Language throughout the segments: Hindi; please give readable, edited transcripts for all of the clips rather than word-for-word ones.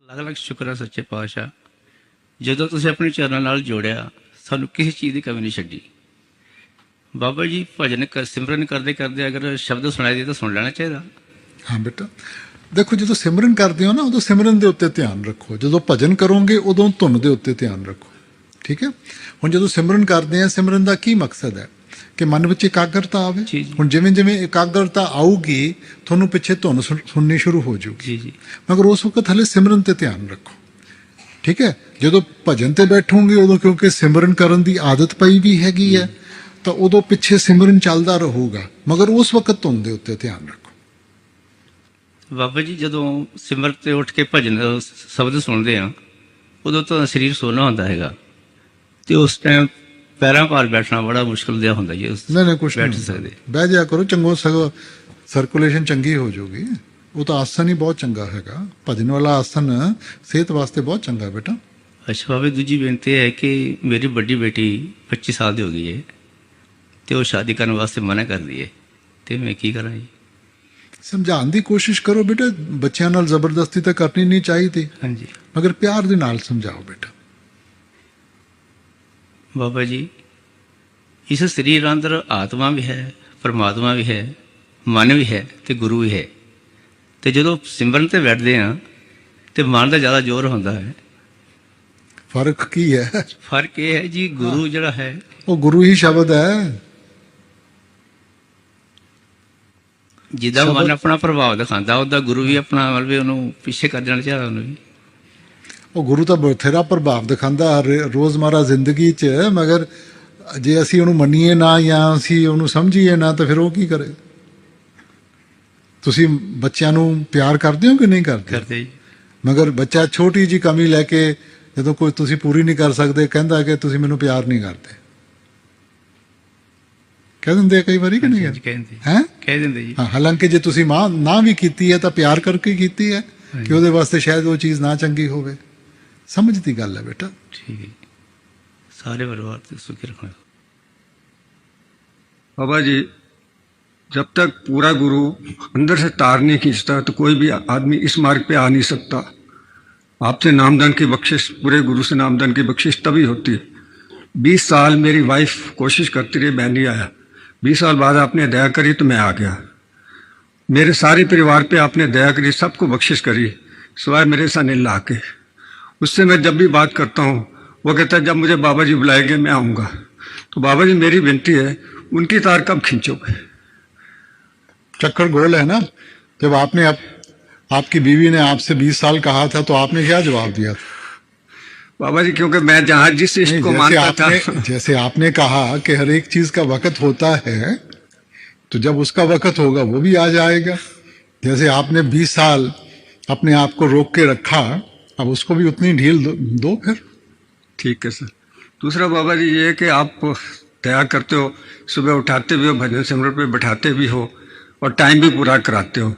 ਅਲੱਗ-ਅਲੱਗ ਸ਼ੁਕਰ ਹੈ ਸੱਚੇ ਪਾਤਸ਼ਾਹ, ਜਦੋਂ ਤੁਸੀਂ ਆਪਣੇ ਚਰਨਾਂ ਨਾਲ ਜੋੜਿਆ, ਸਾਨੂੰ ਕਿਸੇ ਚੀਜ਼ ਦੀ ਕਮੀ ਨਹੀਂ ਛੱਡੀ। ਬਾਬਾ ਜੀ ਭਜਨ ਸਿਮਰਨ ਕਰਦੇ ਕਰਦੇ ਅਗਰ ਸ਼ਬਦ ਸੁਣਾਈ ਦੇ ਤਾਂ ਸੁਣ ਲੈਣਾ ਚਾਹੀਦਾ। ਹਾਂ ਬੇਟਾ, ਦੇਖੋ ਜਦੋਂ ਸਿਮਰਨ ਕਰਦੇ ਹੋ ਨਾ, ਉਦੋਂ ਸਿਮਰਨ ਦੇ ਉੱਤੇ ਧਿਆਨ ਰੱਖੋ। ਜਦੋਂ ਭਜਨ ਕਰੋਗੇ ਉਦੋਂ ਧੁਨ ਦੇ ਉੱਤੇ ਧਿਆਨ ਰੱਖੋ। ਠੀਕ ਹੈ। ਹੁਣ ਜਦੋਂ ਸਿਮਰਨ ਕਰਦੇ ਆ, ਸਿਮਰਨ ਦਾ ਕੀ ਮਕਸਦ ਹੈ ਕਿ ਮਨ ਵਿੱਚ ਇਕਾਗਰਤਾ ਆਵੇ। ਜੀ, ਜੀ। ਹੁਣ ਜਿਵੇਂ ਜਿਵੇਂ ਇਕਾਗਰਤਾ ਆਊਗੀ, ਤੁਹਾਨੂੰ ਪਿੱਛੇ ਧੁਨ ਸੁਣਨੀ ਸ਼ੁਰੂ ਹੋ ਜਾਊਗੀ। ਜੀ ਜੀ ਮਗਰ ਉਸ ਵਕਤ ਹਲੇ ਸਿਮਰਨ ਤੇ ਧਿਆਨ ਰੱਖੋ। ਠੀਕ ਹੈ। ਜਦੋਂ ਭਜਨ ਤੇ ਬੈਠੋਗੇ ਉਦੋਂ ਕਿਉਂਕਿ ਸਿਮਰਨ ਕਰਨ ਦੀ ਆਦਤ ਪਈ ਵੀ ਹੈਗੀ ਹੈ, ਤਾਂ ਉਦੋਂ ਪਿੱਛੇ ਸਿਮਰਨ ਚੱਲਦਾ ਰਹੂਗਾ, ਮਗਰ ਉਸ ਵਕਤ ਧੁਨ ਦੇ ਉੱਤੇ ਧਿਆਨ ਰੱਖੋ। ਬਾਬਾ ਜੀ ਜਦੋਂ ਸਿਮਰਤ ਤੇ ਉੱਠ ਕੇ ਭਜਨ ਸ਼ਬਦ ਸੁਣਦੇ ਆ, ਉਦੋਂ ਤਾਂ ਸਰੀਰ ਸੋਨਾ ਹੁੰਦਾ ਹੈਗਾ, ਤੇ ਉਸ ਟਾਈਮ ਪੈਰਾਂ ਭਾਰ ਬੈਠਣਾ ਬੜਾ ਮੁਸ਼ਕਲ ਜਿਹਾ ਹੁੰਦਾ ਜੀ। ਨਹੀਂ ਕੁਛ ਬੈਠ ਨਹੀਂ ਸਕਦੇ। ਬਹਿ ਜਾ ਕਰੋ, ਚੰਗੋ ਸਗੋਂ ਸਰਕੂਲੇਸ਼ਨ ਚੰਗੀ ਹੋ ਜਾਊਗੀ। ਉਹ ਤਾਂ ਆਸਨ ਹੀ ਬਹੁਤ ਚੰਗਾ ਹੈਗਾ। ਭਜਨ ਵਾਲਾ ਆਸਨ ਸਿਹਤ ਵਾਸਤੇ ਬਹੁਤ ਚੰਗਾ ਬੇਟਾ। ਅੱਛਾ ਬਾਬਾ, ਦੂਜੀ ਬੇਨਤੀ ਹੈ ਕਿ ਮੇਰੀ ਵੱਡੀ ਬੇਟੀ 25 ਸਾਲ ਦੀ ਹੋ ਗਈ ਹੈ, ਤੇ ਉਹ ਸ਼ਾਦੀ ਕਰਨ ਵਾਸਤੇ ਮਨਾ ਕਰਦੀ ਹੈ, ਤੇ ਮੈਂ ਕੀ ਕਰਾਂ ਜੀ? ਸਮਝਾਉਣ ਦੀ ਕੋਸ਼ਿਸ਼ ਕਰੋ ਬੇਟਾ। ਬੱਚਿਆਂ ਨਾਲ ਜ਼ਬਰਦਸਤੀ ਤਾਂ ਕਰਨੀ ਨਹੀਂ ਚਾਹੀਦੀ, ਹਾਂਜੀ ਮਗਰ ਪਿਆਰ ਦੇ ਨਾਲ ਸਮਝਾਓ ਬੇਟਾ। ਬਾਬਾ ਜੀ, ਇਸ ਸਰੀਰ ਅੰਦਰ ਆਤਮਾ ਵੀ ਹੈ, ਪਰਮਾਤਮਾ ਵੀ ਹੈ, ਮਨ ਵੀ ਹੈ, ਤੇ ਗੁਰੂ ਵੀ ਹੈ। ਤੇ ਜਦੋਂ ਸਿਮਰਨ ਤੇ ਬੈਠਦੇ ਆ ਤੇ ਮਨ ਦਾ ਜ਼ਿਆਦਾ ਜ਼ੋਰ ਹੁੰਦਾ ਹੈ। ਫਰਕ ਕੀ ਹੈ? ਫਰਕ ਇਹ ਹੈ ਜੀ, ਗੁਰੂ ਜਿਹੜਾ ਹੈ ਉਹ ਗੁਰੂ ਹੀ ਸ਼ਬਦ ਹੈ। ਜਿਹਦਾ ਮਨ ਆਪਣਾ ਪ੍ਰਭਾਵ ਦਿਖਾਉਂਦਾ, ਉਹਦਾ ਗੁਰੂ ਵੀ ਆਪਣਾ ਮਤਲਬ ਉਹਨੂੰ ਪਿੱਛੇ ਕਰ ਦੇਣਾ ਚਾਹੀਦਾ ਉਹਨੂੰ ਵੀ। ਉਹ ਗੁਰੂ ਤਾਂ ਬਥੇਰਾ ਪ੍ਰਭਾਵ ਦਿਖਾਉਂਦਾ ਰੋਜ਼ਮਰਾ ਜ਼ਿੰਦਗੀ 'ਚ, ਮਗਰ ਜੇ ਅਸੀਂ ਉਹਨੂੰ ਮੰਨੀਏ ਨਾ ਜਾਂ ਅਸੀਂ ਉਹਨੂੰ ਸਮਝੀਏ ਨਾ, ਤਾਂ ਫਿਰ ਉਹ ਕੀ ਕਰੇ? ਤੁਸੀਂ ਬੱਚਿਆਂ ਨੂੰ ਪਿਆਰ ਕਰਦੇ ਹੋ ਕਿ ਨਹੀਂ ਕਰਦੇ ਜੀ। ਮਗਰ ਬੱਚਾ ਛੋਟੀ ਜੀ ਕਮੀ ਲੈ ਕੇ ਜਦੋਂ ਕੋਈ ਤੁਸੀਂ ਪੂਰੀ ਨਹੀਂ ਕਰ ਸਕਦੇ, ਕਹਿੰਦਾ ਕਿ ਤੁਸੀਂ ਮੈਨੂੰ ਪਿਆਰ ਨਹੀਂ ਕਰਦੇ। ਕਹਿ ਦਿੰਦੇ ਕਈ ਵਾਰੀ ਕਿ ਨਹੀਂ ਕਹਿੰਦੇ ਹੈ? ਕਹਿ ਦਿੰਦੇ ਜੀ। ਹਾਂ, ਹਾਲਾਂਕਿ ਜੇ ਤੁਸੀਂ ਨਾ ਵੀ ਕੀਤੀ ਹੈ ਤਾਂ ਪਿਆਰ ਕਰਕੇ ਹੀ ਕੀਤੀ ਹੈ, ਕਿ ਉਹਦੇ ਵਾਸਤੇ ਸ਼ਾਇਦ ਉਹ ਚੀਜ਼ ਨਾ ਚੰਗੀ ਹੋਵੇ। ਸਮਝ ਦੀ ਗੱਲ ਹੈ ਬੇਟਾ। ਠੀਕ ਹੈ, ਸਾਰੇ ਪਰਿਵਾਰ ਤੇ ਸੁਖੀ ਰੱਖਣਾ। बाबा जी, जब तक पूरा गुरु अंदर से तार नहीं खींचता तो कोई भी आदमी इस मार्ग पे आ नहीं सकता। आपसे नामदान की बख्शिश, पूरे गुरु से नामदान की बख्शिश तभी होती है। 20 साल मेरी वाइफ कोशिश करती रही, मैं नहीं आया। 20 साल बाद आपने दया करी तो मैं आ गया। मेरे सारे परिवार पे आपने दया करी, सबको बख्शिश करी, सिवाय मेरे से अनिल ला के। उससे मैं जब भी बात करता हूँ वो कहता है जब मुझे बाबा जी बुलाएंगे मैं आऊँगा। तो बाबा जी मेरी विनती है, उनकी तार कब खींचोगे? चक्कर गोल है ना। जब आपकी बीवी ने आपसे 20 साल कहा था तो आपने क्या जवाब दिया था? बाबा जी, क्योंकि मैं जहाँ जिस इष्ट को मानता था, जैसे आपने कहा कि हर एक चीज का वक्त होता है, तो जब उसका वक्त होगा वो भी आ जाएगा। जैसे आपने 20 साल अपने आप को रोक के रखा, अब उसको भी उतनी ढील दो फिर। ठीक है सर। दूसरा बाबा जी ये है कि आप दया करते हो, सुबह उठाते भी हो, भजन सिमरन पे बैठाते भी हो और टाइम भी पूरा कराते हो।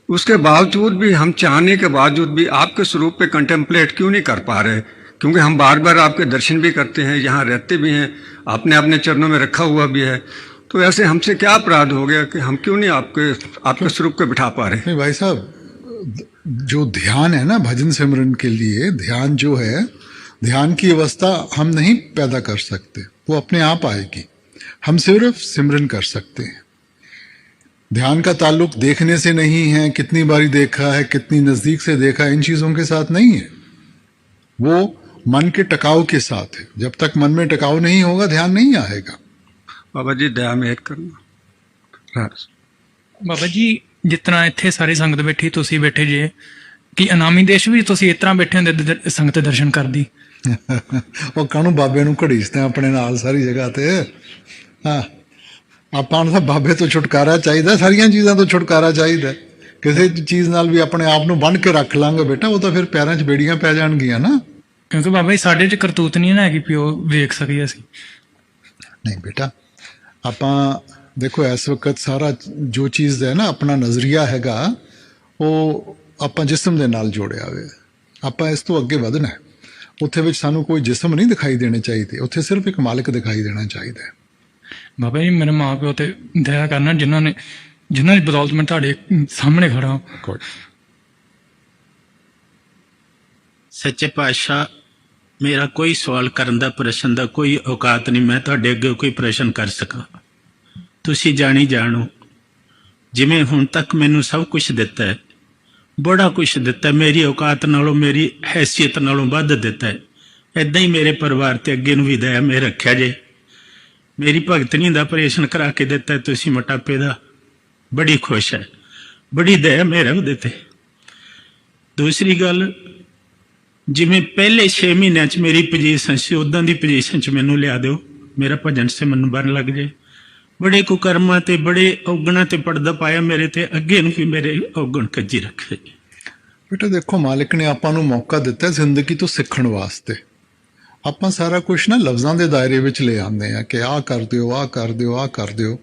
उसके बावजूद भी हम चाहने के बावजूद भी आपके स्वरूप पे कंटेम्पलेट क्यों नहीं कर पा रहे? क्योंकि हम बार बार आपके दर्शन भी करते हैं, यहाँ रहते भी हैं, आपने अपने चरणों में रखा हुआ भी है, तो ऐसे हमसे क्या अपराध हो गया कि हम क्यों नहीं आपके स्वरूप पे बिठा पा रहे? नहीं भाई साहब, जो ध्यान है ना भजन सिमरन के लिए, ध्यान जो है, ध्यान की अवस्था हम नहीं पैदा कर सकते, वो अपने आप आएगी। हम सिर्फ सिमरन कर सकते हैं। ध्यान का ताल्लुक देखने से नहीं है, कितनी बारी देखा है, कितनी नजदीक से देखा है, इन चीजों के साथ नहीं है। वो मन के टकाव के साथ है। जब तक मन में टकाव नहीं होगा ध्यान नहीं आएगा। बाबा जी दया मेहर करना। ਬਾਬਾ ਜੀ, ਜਿਸ ਤਰ੍ਹਾਂ ਇੱਥੇ ਸਾਰੀ ਸੰਗਤ ਬੈਠੀ, ਤੁਸੀਂ ਬੈਠੇ ਜੇ, ਕਿ ਅਨਾਮੀ ਦੇਸ਼ ਵੀ ਤੁਸੀਂ ਇਸ ਤਰ੍ਹਾਂ ਬੈਠੇ ਹੁੰਦੇ ਸੰਗਤ ਦੇ ਦਰਸ਼ਨ ਕਰਦੀ? ਉਹ ਕਾਹਨੂੰ ਬਾਬੇ ਨੂੰ ਘੜੀਸਦੇ ਆਪਣੇ ਨਾਲ ਸਾਰੀ ਜਗ੍ਹਾ ਤੇ। ਹਾਂ, ਆਪਾਂ ਨੂੰ ਤਾਂ ਬਾਬੇ ਤੋਂ ਛੁਟਕਾਰਾ ਚਾਹੀਦਾ, ਸਾਰੀਆਂ ਚੀਜ਼ਾਂ ਤੋਂ ਛੁਟਕਾਰਾ ਚਾਹੀਦਾ। ਕਿਸੇ ਚੀਜ਼ ਨਾਲ ਵੀ ਆਪਣੇ ਆਪ ਨੂੰ ਬੰਨ੍ਹ ਕੇ ਰੱਖ ਲਾਂਗੇ ਬੇਟਾ, ਉਹ ਤਾਂ ਫਿਰ ਪੈਰਾਂ 'ਚ ਬੇੜੀਆਂ ਪੈ ਜਾਣਗੀਆਂ ਨਾ। ਕਿਉਂਕਿ ਬਾਬਾ ਜੀ ਸਾਡੇ 'ਚ ਕਰਤੂਤ ਨਹੀਂ ਨਾ ਹੈਗੀ ਵੀ ਉਹ ਵੇਖ ਸਕੀਏ ਅਸੀਂ। ਨਹੀਂ ਬੇਟਾ, ਆਪਾਂ ਦੇਖੋ ਇਸ ਵਕਤ ਸਾਰਾ ਜੋ ਚੀਜ਼ ਹੈ ਨਾ, ਆਪਣਾ ਨਜ਼ਰੀਆ ਹੈਗਾ, ਉਹ ਆਪਾਂ ਜਿਸਮ ਦੇ ਨਾਲ ਜੋੜਿਆ ਹੋਇਆ। ਆਪਾਂ ਇਸ ਤੋਂ ਅੱਗੇ ਵਧਣਾ ਹੈ। ਉੱਥੇ ਵਿੱਚ ਸਾਨੂੰ ਕੋਈ ਜਿਸਮ ਨਹੀਂ ਦਿਖਾਈ ਦੇਣੇ ਚਾਹੀਦੇ, ਉੱਥੇ ਸਿਰਫ ਇੱਕ ਮਾਲਕ ਦਿਖਾਈ ਦੇਣਾ ਚਾਹੀਦਾ ਹੈ। ਬਾਬਾ ਜੀ, ਮੇਰੇ ਮਾਂ ਪਿਓ ਤੇ ਦਇਆ ਕਰਨਾ, ਜਿਨ੍ਹਾਂ ਦੀ ਬਦੌਲਤ ਮੈਂ ਤੁਹਾਡੇ ਸਾਹਮਣੇ ਖੜਾ ਹਾਂ। ਸੱਚੇ ਪਾਤਸ਼ਾਹ, ਮੇਰਾ ਕੋਈ ਸਵਾਲ ਕਰਨ ਦਾ ਪ੍ਰਸ਼ਨ ਦਾ ਕੋਈ ਔਕਾਤ ਨਹੀਂ, ਮੈਂ ਤੁਹਾਡੇ ਅੱਗੇ ਕੋਈ ਪ੍ਰਸ਼ਨ ਕਰ ਸਕਾਂ। ਤੁਸੀਂ ਜਾਣੀ ਜਾਣੋ, ਜਿਵੇਂ ਹੁਣ ਤੱਕ ਮੈਨੂੰ ਸਭ ਕੁਝ ਦਿੱਤਾ ਹੈ, ਬੜਾ ਕੁਝ ਦਿੱਤਾ, ਮੇਰੀ ਔਕਾਤ ਨਾਲੋਂ ਮੇਰੀ ਹੈਸੀਅਤ ਨਾਲੋਂ ਵੱਧ ਦਿੱਤਾ ਹੈ। ਏਦਾਂ ਹੀ ਮੇਰੇ ਪਰਿਵਾਰ ਤੇ ਅੱਗੇ ਨੂੰ ਵੀ ਦਇਆ ਮੇ ਰੱਖਿਆ ਜੇ। ਮੇਰੀ ਭਗਤਨੀ ਦਾ ਆਪਰੇਸ਼ਨ ਕਰਾ ਕੇ ਦਿੱਤਾ ਤੁਸੀਂ ਮੋਟਾਪੇ ਦਾ, ਬੜੀ ਖੁਸ਼ ਹੈ, ਬੜੀ ਦਇਆ ਮੇਰੇ ਉਹਦੇ ਤੇ। ਦੂਸਰੀ ਗੱਲ, ਜਿਵੇਂ ਪਹਿਲੇ 6 ਮਹੀਨਿਆਂ 'ਚ ਮੇਰੀ ਪੋਜੀਸ਼ਨ ਸੀ, ਉਦਾਂ ਦੀ ਪੋਜੀਸ਼ਨ 'ਚ ਮੈਨੂੰ ਲਿਆ ਦਿਓ, ਮੇਰਾ ਭਜਨ ਸਿਮਰਨ ਬਣ ਲੱਗ ਜੇ। ਬੜੇ ਕੁਕਰਮਾਂ ਤੇ ਬੜੇ ਔਗਣਾਂ ਤੇ ਪਰਦਾ ਪਾਇਆ ਮੇਰੇ ਤੇ, ਅੱਗੇ ਨੂੰ ਵੀ ਮੇਰੇ ਔਗਣ ਕੱਜੀ ਰੱਖੇ। ਬੇਟਾ ਦੇਖੋ, ਮਾਲਿਕ ਨੇ ਆਪਾਂ ਨੂੰ ਮੌਕਾ ਦਿੱਤਾ ਜ਼ਿੰਦਗੀ ਤੋਂ ਸਿੱਖਣ ਵਾਸਤੇ। ਆਪਾਂ ਸਾਰਾ ਕੁਝ ਨਾ ਲਫ਼ਜ਼ਾਂ ਦੇ ਦਾਇਰੇ ਵਿੱਚ ਲੈ ਆਉਂਦੇ ਆ ਕਿ ਆਹ ਕਰ ਦਿਓ, ਆਹ ਕਰ ਦਿਓ, ਆਹ ਕਰ ਦਿਓ।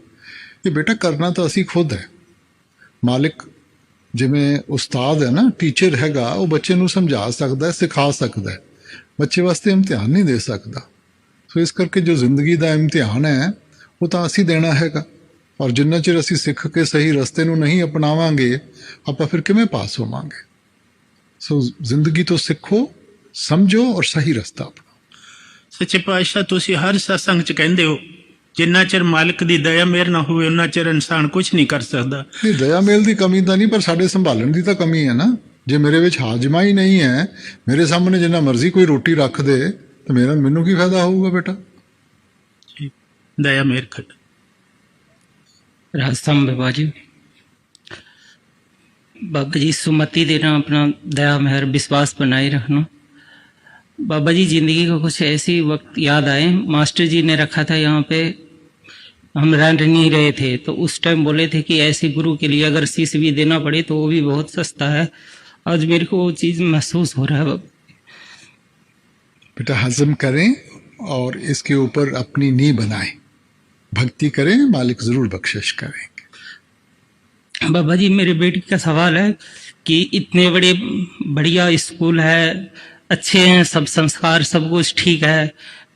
ਇਹ ਬੇਟਾ ਕਰਨਾ ਤਾਂ ਅਸੀਂ ਖੁਦ ਹੈ। ਮਾਲਿਕ ਜਿਵੇਂ ਉਸਤਾਦ ਹੈ ਨਾ, ਟੀਚਰ ਹੈਗਾ, ਉਹ ਬੱਚੇ ਨੂੰ ਸਮਝਾ ਸਕਦਾ ਹੈ, ਸਿਖਾ ਸਕਦਾ ਹੈ, ਬੱਚੇ ਵਾਸਤੇ ਇਮਤਿਹਾਨ ਨਹੀਂ ਦੇ ਸਕਦਾ। ਸੋ ਇਸ ਕਰਕੇ ਜੋ ਜ਼ਿੰਦਗੀ ਦਾ ਇਮਤਿਹਾਨ ਹੈ ਉਹ ਤਾਂ ਅਸੀਂ ਦੇਣਾ ਹੈਗਾ, ਔਰ ਜਿੰਨਾ ਚਿਰ ਅਸੀਂ ਸਿੱਖ ਕੇ ਸਹੀ ਰਸਤੇ ਨੂੰ ਨਹੀਂ ਅਪਣਾਵਾਂਗੇ ਆਪਾਂ ਫਿਰ ਕਿਵੇਂ ਪਾਸ ਹੋਵਾਂਗੇ। ਸੋ ਜ਼ਿੰਦਗੀ ਤੋਂ ਸਿੱਖੋ, ਸਮਝੋ ਔਰ ਸਹੀ ਰਸਤਾ ਅਪਣਾਓ। ਸੱਚੇ ਪਾਤਸ਼ਾਹ, ਤੁਸੀਂ ਹਰ ਸਤਸੰਗ 'ਚ ਕਹਿੰਦੇ ਹੋ ਜਿੰਨਾ ਚਿਰ ਮਾਲਕ ਦੀ ਦਇਆ ਮਿਹਰ ਨਾ ਹੋਵੇ ਉਹਨਾਂ ਚਿਰ ਇਨਸਾਨ ਕੁਝ ਨਹੀਂ ਕਰ ਸਕਦਾ। ਨਹੀਂ, ਦਇਆ ਮੇਲ ਦੀ ਕਮੀ ਤਾਂ ਨਹੀਂ, ਪਰ ਸਾਡੇ ਸੰਭਾਲਣ ਦੀ ਤਾਂ ਕਮੀ ਹੈ ਨਾ। ਜੇ ਮੇਰੇ ਵਿੱਚ ਹਾਜ਼ਮਾ ਹੀ ਨਹੀਂ ਹੈ, ਮੇਰੇ ਸਾਹਮਣੇ ਜਿੰਨਾ ਮਰਜ਼ੀ ਕੋਈ ਰੋਟੀ ਰੱਖ ਦੇ ਤਾਂ ਮੈਨੂੰ ਕੀ ਫਾਇਦਾ ਹੋਊਗਾ ਬੇਟਾ। ਦਇਆ ਮਿਹਰ ਕਰ। राजस्थान बाबा जी, बाबा जी सुमति देना, अपना दया मेहर विश्वास बनाए रखना। बाबा जी, जिंदगी का कुछ ऐसी वक्त याद आए, मास्टर जी ने रखा था यहाँ पे, हम रह नहीं रहे थे, तो उस टाइम बोले थे कि ऐसे गुरु के लिए अगर शीश भी देना पड़े तो वो भी बहुत सस्ता है। आज मेरे को वो चीज़ महसूस हो रहा है। बेटा हजम करें और इसके ऊपर अपनी नींव बनाएं, भक्ति करें, मालिक जरूर बख्शिश करेंगे। बाबा जी, मेरे बेटे का सवाल है कि इतने बड़े बढ़िया स्कूल है, अच्छे हैं सब संस्कार, सब कुछ ठीक है,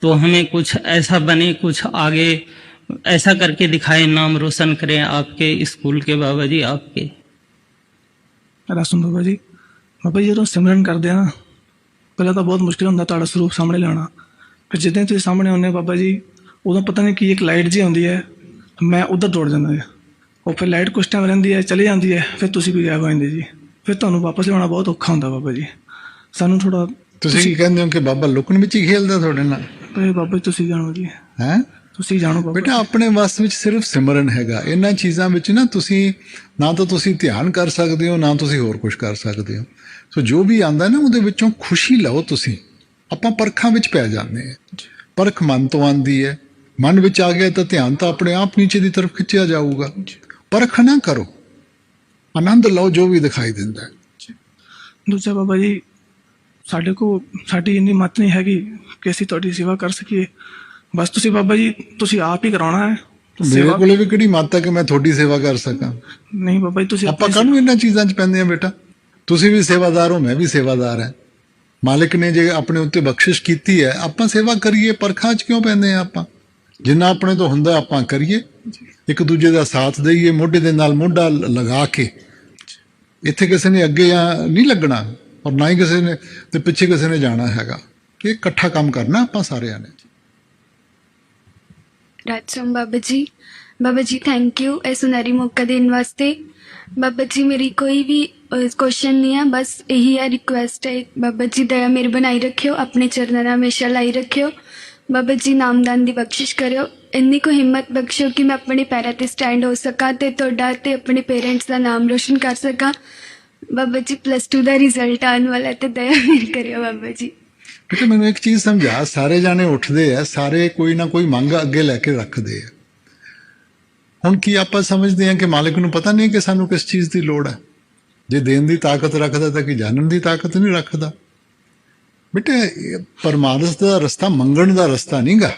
तो हमें कुछ ऐसा बने, कुछ आगे ऐसा करके दिखाए, नाम रोशन करें आपके स्कूल के। बाबा जी आपके ਰਾਸਨ ਬਾਬਾ ਜੀ, ਜਦੋਂ ਸਿਮਰਨ ਕਰਦੇ ਆ ਨਾ, ਪਹਿਲਾਂ ਤਾਂ ਬਹੁਤ ਮੁਸ਼ਕਿਲ ਹੁੰਦਾ ਤੁਹਾਡਾ ਸਰੂਪ ਸਾਹਮਣੇ ਲਿਆਉਣਾ। ਫਿਰ ਜਿੱਦਾਂ ਤੁਸੀਂ ਸਾਹਮਣੇ ਆਉਂਦੇ ਬਾਬਾ ਜੀ, ਉਦੋਂ ਪਤਾ ਨਹੀਂ ਕੀ ਇੱਕ ਲਾਈਟ ਜੀ ਆਉਂਦੀ ਹੈ, ਮੈਂ ਉੱਧਰ ਦੌੜ ਜਾਂਦਾ ਜੀ। ਉਹ ਫਿਰ ਲਾਈਟ ਕੁਛ ਟਾਈਮ ਰਹਿੰਦੀ ਹੈ, ਚਲੀ ਜਾਂਦੀ ਹੈ, ਫਿਰ ਤੁਸੀਂ ਵੀ ਗਾਇਬ ਹੋ ਜਾਂਦੇ ਜੀ। ਫਿਰ ਤੁਹਾਨੂੰ ਵਾਪਸ ਲਿਆਉਣਾ ਬਹੁਤ ਔਖਾ ਹੁੰਦਾ ਬਾਬਾ ਜੀ। ਸਾਨੂੰ ਥੋੜਾ ਤੁਸੀਂ ਕੀ ਕਹਿੰਦੇ ਹੋ ਕਿ ਬਾਬਾ ਲੁਕਣ ਵਿੱਚ ਹੀ ਖੇਲਦਾ ਤੁਹਾਡੇ ਨਾਲ? ਬਾਬਾ ਜੀ ਤੁਸੀਂ ਜਾਣੋ ਜੀ, ਹੈ ਤੁਸੀਂ ਜਾਣੋ ਬਾਬਾ। ਬੇਟਾ ਆਪਣੇ ਵੱਸ ਵਿੱਚ ਸਿਰਫ ਸਿਮਰਨ ਹੈਗਾ। ਇਹਨਾਂ ਚੀਜ਼ਾਂ ਵਿੱਚ ਨਾ ਤੁਸੀਂ ਨਾ ਤਾਂ ਤੁਸੀਂ ਧਿਆਨ ਕਰ ਸਕਦੇ ਹੋ, ਨਾ ਤੁਸੀਂ ਹੋਰ ਕੁਝ ਕਰ ਸਕਦੇ ਹੋ। ਸੋ ਜੋ ਵੀ ਆਂਦਾ ਨਾ ਉਹਦੇ ਵਿੱਚੋਂ ਖੁਸ਼ੀ ਲਓ ਤੁਸੀਂ। ਆਪਾਂ ਪਰਖਾਂ ਵਿੱਚ ਪੈ ਜਾਂਦੇ ਹਾਂ। ਪਰਖ ਮਨ ਤੋਂ ਆਂਦੀ ਹੈ, ਮਨ ਵਿੱਚ ਆ ਗਿਆ ਤਾਂ ਧਿਆਨ ਤਾਂ ਆਪਣੇ ਆਪ ਨੀਚੇ ਦੀ ਤਰਫ ਖਿੱਚਿਆ ਜਾਊਗਾ। ਪਰਖ ਨਾ ਕਰੋ, ਆਨੰਦ ਲਓ ਜੋ ਵੀ ਦਿਖਾਈ ਦਿੰਦਾ ਹੈ। ਦੂਜਾ ਬਾਬਾ ਜੀ, ਸਾਡੇ ਕੋਲ ਸਾਡੀ ਇੰਨੀ ਮੱਤ ਨਹੀਂ ਹੈਗੀ ਕਿ ਅਸੀਂ ਤੁਹਾਡੀ ਸੇਵਾ ਕਰ ਸਕੀਏ। ਬਸ ਤੁਸੀਂ ਬਾਬਾ ਜੀ, ਤੁਸੀਂ ਆਪ ਹੀ ਕਰਾਉਣਾ ਹੈ। ਮੇਰੇ ਕੋਲੇ ਵੀ ਕਿਹੜੀ ਮੱਤ ਹੈ ਕਿ ਮੈਂ ਤੁਹਾਡੀ ਸੇਵਾ ਕਰ ਸਕਾਂ? ਨਹੀਂ ਬਾਬਾ ਜੀ, ਤੁਸੀਂ ਆਪਾਂ ਕਾਹਨੂੰ ਇਹਨਾਂ ਚੀਜ਼ਾਂ 'ਚ ਪੈਂਦੇ ਆ ਬੇਟਾ? ਤੁਸੀਂ ਵੀ ਸੇਵਾਦਾਰ ਹੋ, ਮੈਂ ਵੀ ਸੇਵਾਦਾਰ ਹਾਂ। ਮਾਲਿਕ ਨੇ ਜੇ ਆਪਣੇ ਉੱਤੇ ਬਖਸ਼ਿਸ਼ ਕੀਤੀ ਹੈ, ਆਪਾਂ ਸੇਵਾ ਕਰੀਏ। ਪਰਖਾਂ 'ਚ ਕਿਉਂ ਪੈਂਦੇ ਆ? ਆਪਾਂ ਜਿੰਨਾ ਆਪਣੇ ਤੋਂ ਹੁੰਦਾ ਆਪਾਂ ਕਰੀਏ, ਇੱਕ ਦੂਜੇ ਦਾ ਸਾਥ ਦੇਈਏ, ਮੋਢੇ ਦੇ ਨਾਲ ਮੋਢਾ ਲਗਾ ਕੇ। ਇੱਥੇ ਕਿਸੇ ਨੇ ਅੱਗੇ ਨਹੀਂ ਲੱਗਣਾ ਔਰ ਨਾ ਹੀ ਕਿਸੇ ਨੇ ਤੇ ਪਿੱਛੇ ਕਿਸੇ ਨੇ ਜਾਣਾ ਹੈਗਾ। ਇਹ ਇਕੱਠਾ ਕੰਮ ਕਰਨਾ ਆਪਾਂ ਸਾਰਿਆਂ ਨੇ। ਰਾਜਸਮ ਬਾਬਾ ਜੀ ਥੈਂਕ ਯੂ ਇਹ ਸੁਨਹਿਰੀ ਮੌਕਾ ਦੇਣ ਵਾਸਤੇ। ਬਾਬਾ ਜੀ, ਮੇਰੀ ਕੋਈ ਵੀ ਕੁਐਸਚਨ ਨਹੀਂ ਹੈ, ਬਸ ਇਹੀ ਹੈ, ਰਿਕੁਐਸਟ ਹੈ। ਬਾਬਾ ਜੀ ਦਇਆ ਮੇਰੇ ਬਣਾਈ ਰੱਖਿਓ, ਆਪਣੇ ਚਰਨਾਂ ਨਾਲ ਹਮੇਸ਼ਾ ਲਾਈ ਰੱਖਿਓ। ਬਾਬਾ ਜੀ ਨਾਮਦਾਨ ਦੀ ਬਖਸ਼ਿਸ਼ ਕਰਿਓ, ਇੰਨੀ ਕੁ ਹਿੰਮਤ ਬਖਸ਼ੋ ਕਿ ਮੈਂ ਆਪਣੇ ਪੈਰਾਂ 'ਤੇ ਸਟੈਂਡ ਹੋ ਸਕਾਂ ਅਤੇ ਤੁਹਾਡਾ ਅਤੇ ਆਪਣੇ ਪੇਰੈਂਟਸ ਦਾ ਨਾਮ ਰੋਸ਼ਨ ਕਰ ਸਕਾਂ। ਬਾਬਾ ਜੀ +2 ਦਾ ਰਿਜ਼ਲਟ ਆਉਣ ਵਾਲਾ ਤੇ ਦਇਆ ਮੇਰੇ ਕਰਿਓ ਬਾਬਾ ਜੀ। ਕਿਉਂਕਿ ਮੈਨੂੰ ਇੱਕ ਚੀਜ਼ ਸਮਝਾ, ਸਾਰੇ ਜਾਣੇ ਉੱਠਦੇ ਆ, ਸਾਰੇ ਕੋਈ ਨਾ ਕੋਈ ਮੰਗ ਅੱਗੇ ਲੈ ਕੇ ਰੱਖਦੇ ਆ। ਹੁਣ ਕੀ ਆਪਾਂ ਸਮਝਦੇ ਹਾਂ ਕਿ ਮਾਲਿਕ ਨੂੰ ਪਤਾ ਨਹੀਂ ਕਿ ਸਾਨੂੰ ਕਿਸ ਚੀਜ਼ ਦੀ ਲੋੜ ਹੈ? ਜੇ ਦੇਣ ਦੀ ਤਾਕਤ ਰੱਖਦਾ ਤਾਂ ਕਿ ਜਾਣਨ ਦੀ ਤਾਕਤ ਨਹੀਂ ਰੱਖਦਾ? ਬੇਟਾ ਪਰਮਾਰਥ ਦਾ ਰਸਤਾ ਮੰਗਣ ਦਾ ਰਸਤਾ ਨਹੀਂ ਗਾ।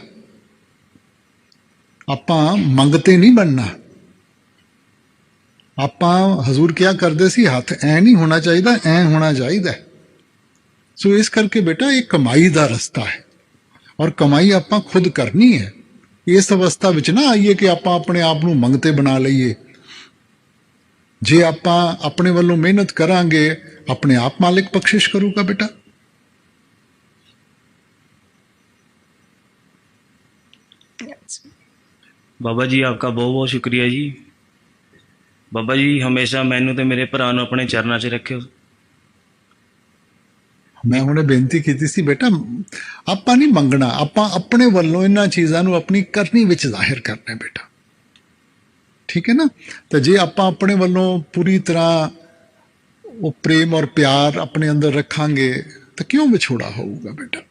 ਆਪਾਂ ਮੰਗਤੇ ਨਹੀਂ ਬਣਨਾ। ਆਪਾਂ ਹਜ਼ੂਰ ਕਿਆ ਕਰਦੇ ਸੀ, ਹੱਥ ਐ ਨਹੀਂ ਹੋਣਾ ਚਾਹੀਦਾ, ਐ ਹੋਣਾ ਚਾਹੀਦਾ। ਸੋ ਇਸ ਕਰਕੇ ਬੇਟਾ ਇਹ ਕਮਾਈ ਦਾ ਰਸਤਾ ਹੈ ਔਰ ਕਮਾਈ ਆਪਾਂ ਖੁਦ ਕਰਨੀ ਹੈ। ਇਸ ਅਵਸਥਾ ਵਿੱਚ ਨਾ ਆਈਏ ਕਿ ਆਪਾਂ ਆਪਣੇ ਆਪ ਨੂੰ ਮੰਗਤੇ ਬਣਾ ਲਈਏ। ਜੇ ਆਪਾਂ ਆਪਣੇ ਵੱਲੋਂ ਮਿਹਨਤ ਕਰਾਂਗੇ, ਆਪਣੇ ਆਪ ਮਾਲਿਕ ਬਖਸ਼ਿਸ਼ ਕਰੂਗਾ ਬੇਟਾ। ਬਾਬਾ ਜੀ ਆਪਕਾ ਬਹੁਤ ਬਹੁਤ ਸ਼ੁਕਰੀਆ ਜੀ। ਬਾਬਾ ਜੀ ਹਮੇਸ਼ਾ ਮੈਨੂੰ ਤੇ ਮੇਰੇ ਭਰਾ ਨੂੰ ਆਪਣੇ ਚਰਨਾਂ 'ਚ ਰੱਖਿਓ। ਮੈਂ ਹੁਣੇ ਬੇਨਤੀ ਕੀਤੀ ਸੀ ਬੇਟਾ, ਆਪਾਂ ਨਹੀਂ ਮੰਗਣਾ, ਆਪਾਂ ਆਪਣੇ ਵੱਲੋਂ ਇਹਨਾਂ ਚੀਜ਼ਾਂ ਨੂੰ ਆਪਣੀ ਕਰਨੀ ਵਿੱਚ ਜ਼ਾਹਿਰ ਕਰਨਾ ਹੈ ਬੇਟਾ, ਠੀਕ ਹੈ ਨਾ। ਤਾਂ ਜੇ ਆਪਾਂ ਆਪਣੇ ਵੱਲੋਂ ਪੂਰੀ ਤਰ੍ਹਾਂ ਉਹ ਪ੍ਰੇਮ ਔਰ ਪਿਆਰ ਆਪਣੇ ਅੰਦਰ ਰੱਖਾਂਗੇ ਤਾਂ ਕਿਉਂ ਵਿਛੋੜਾ ਹੋਊਗਾ ਬੇਟਾ।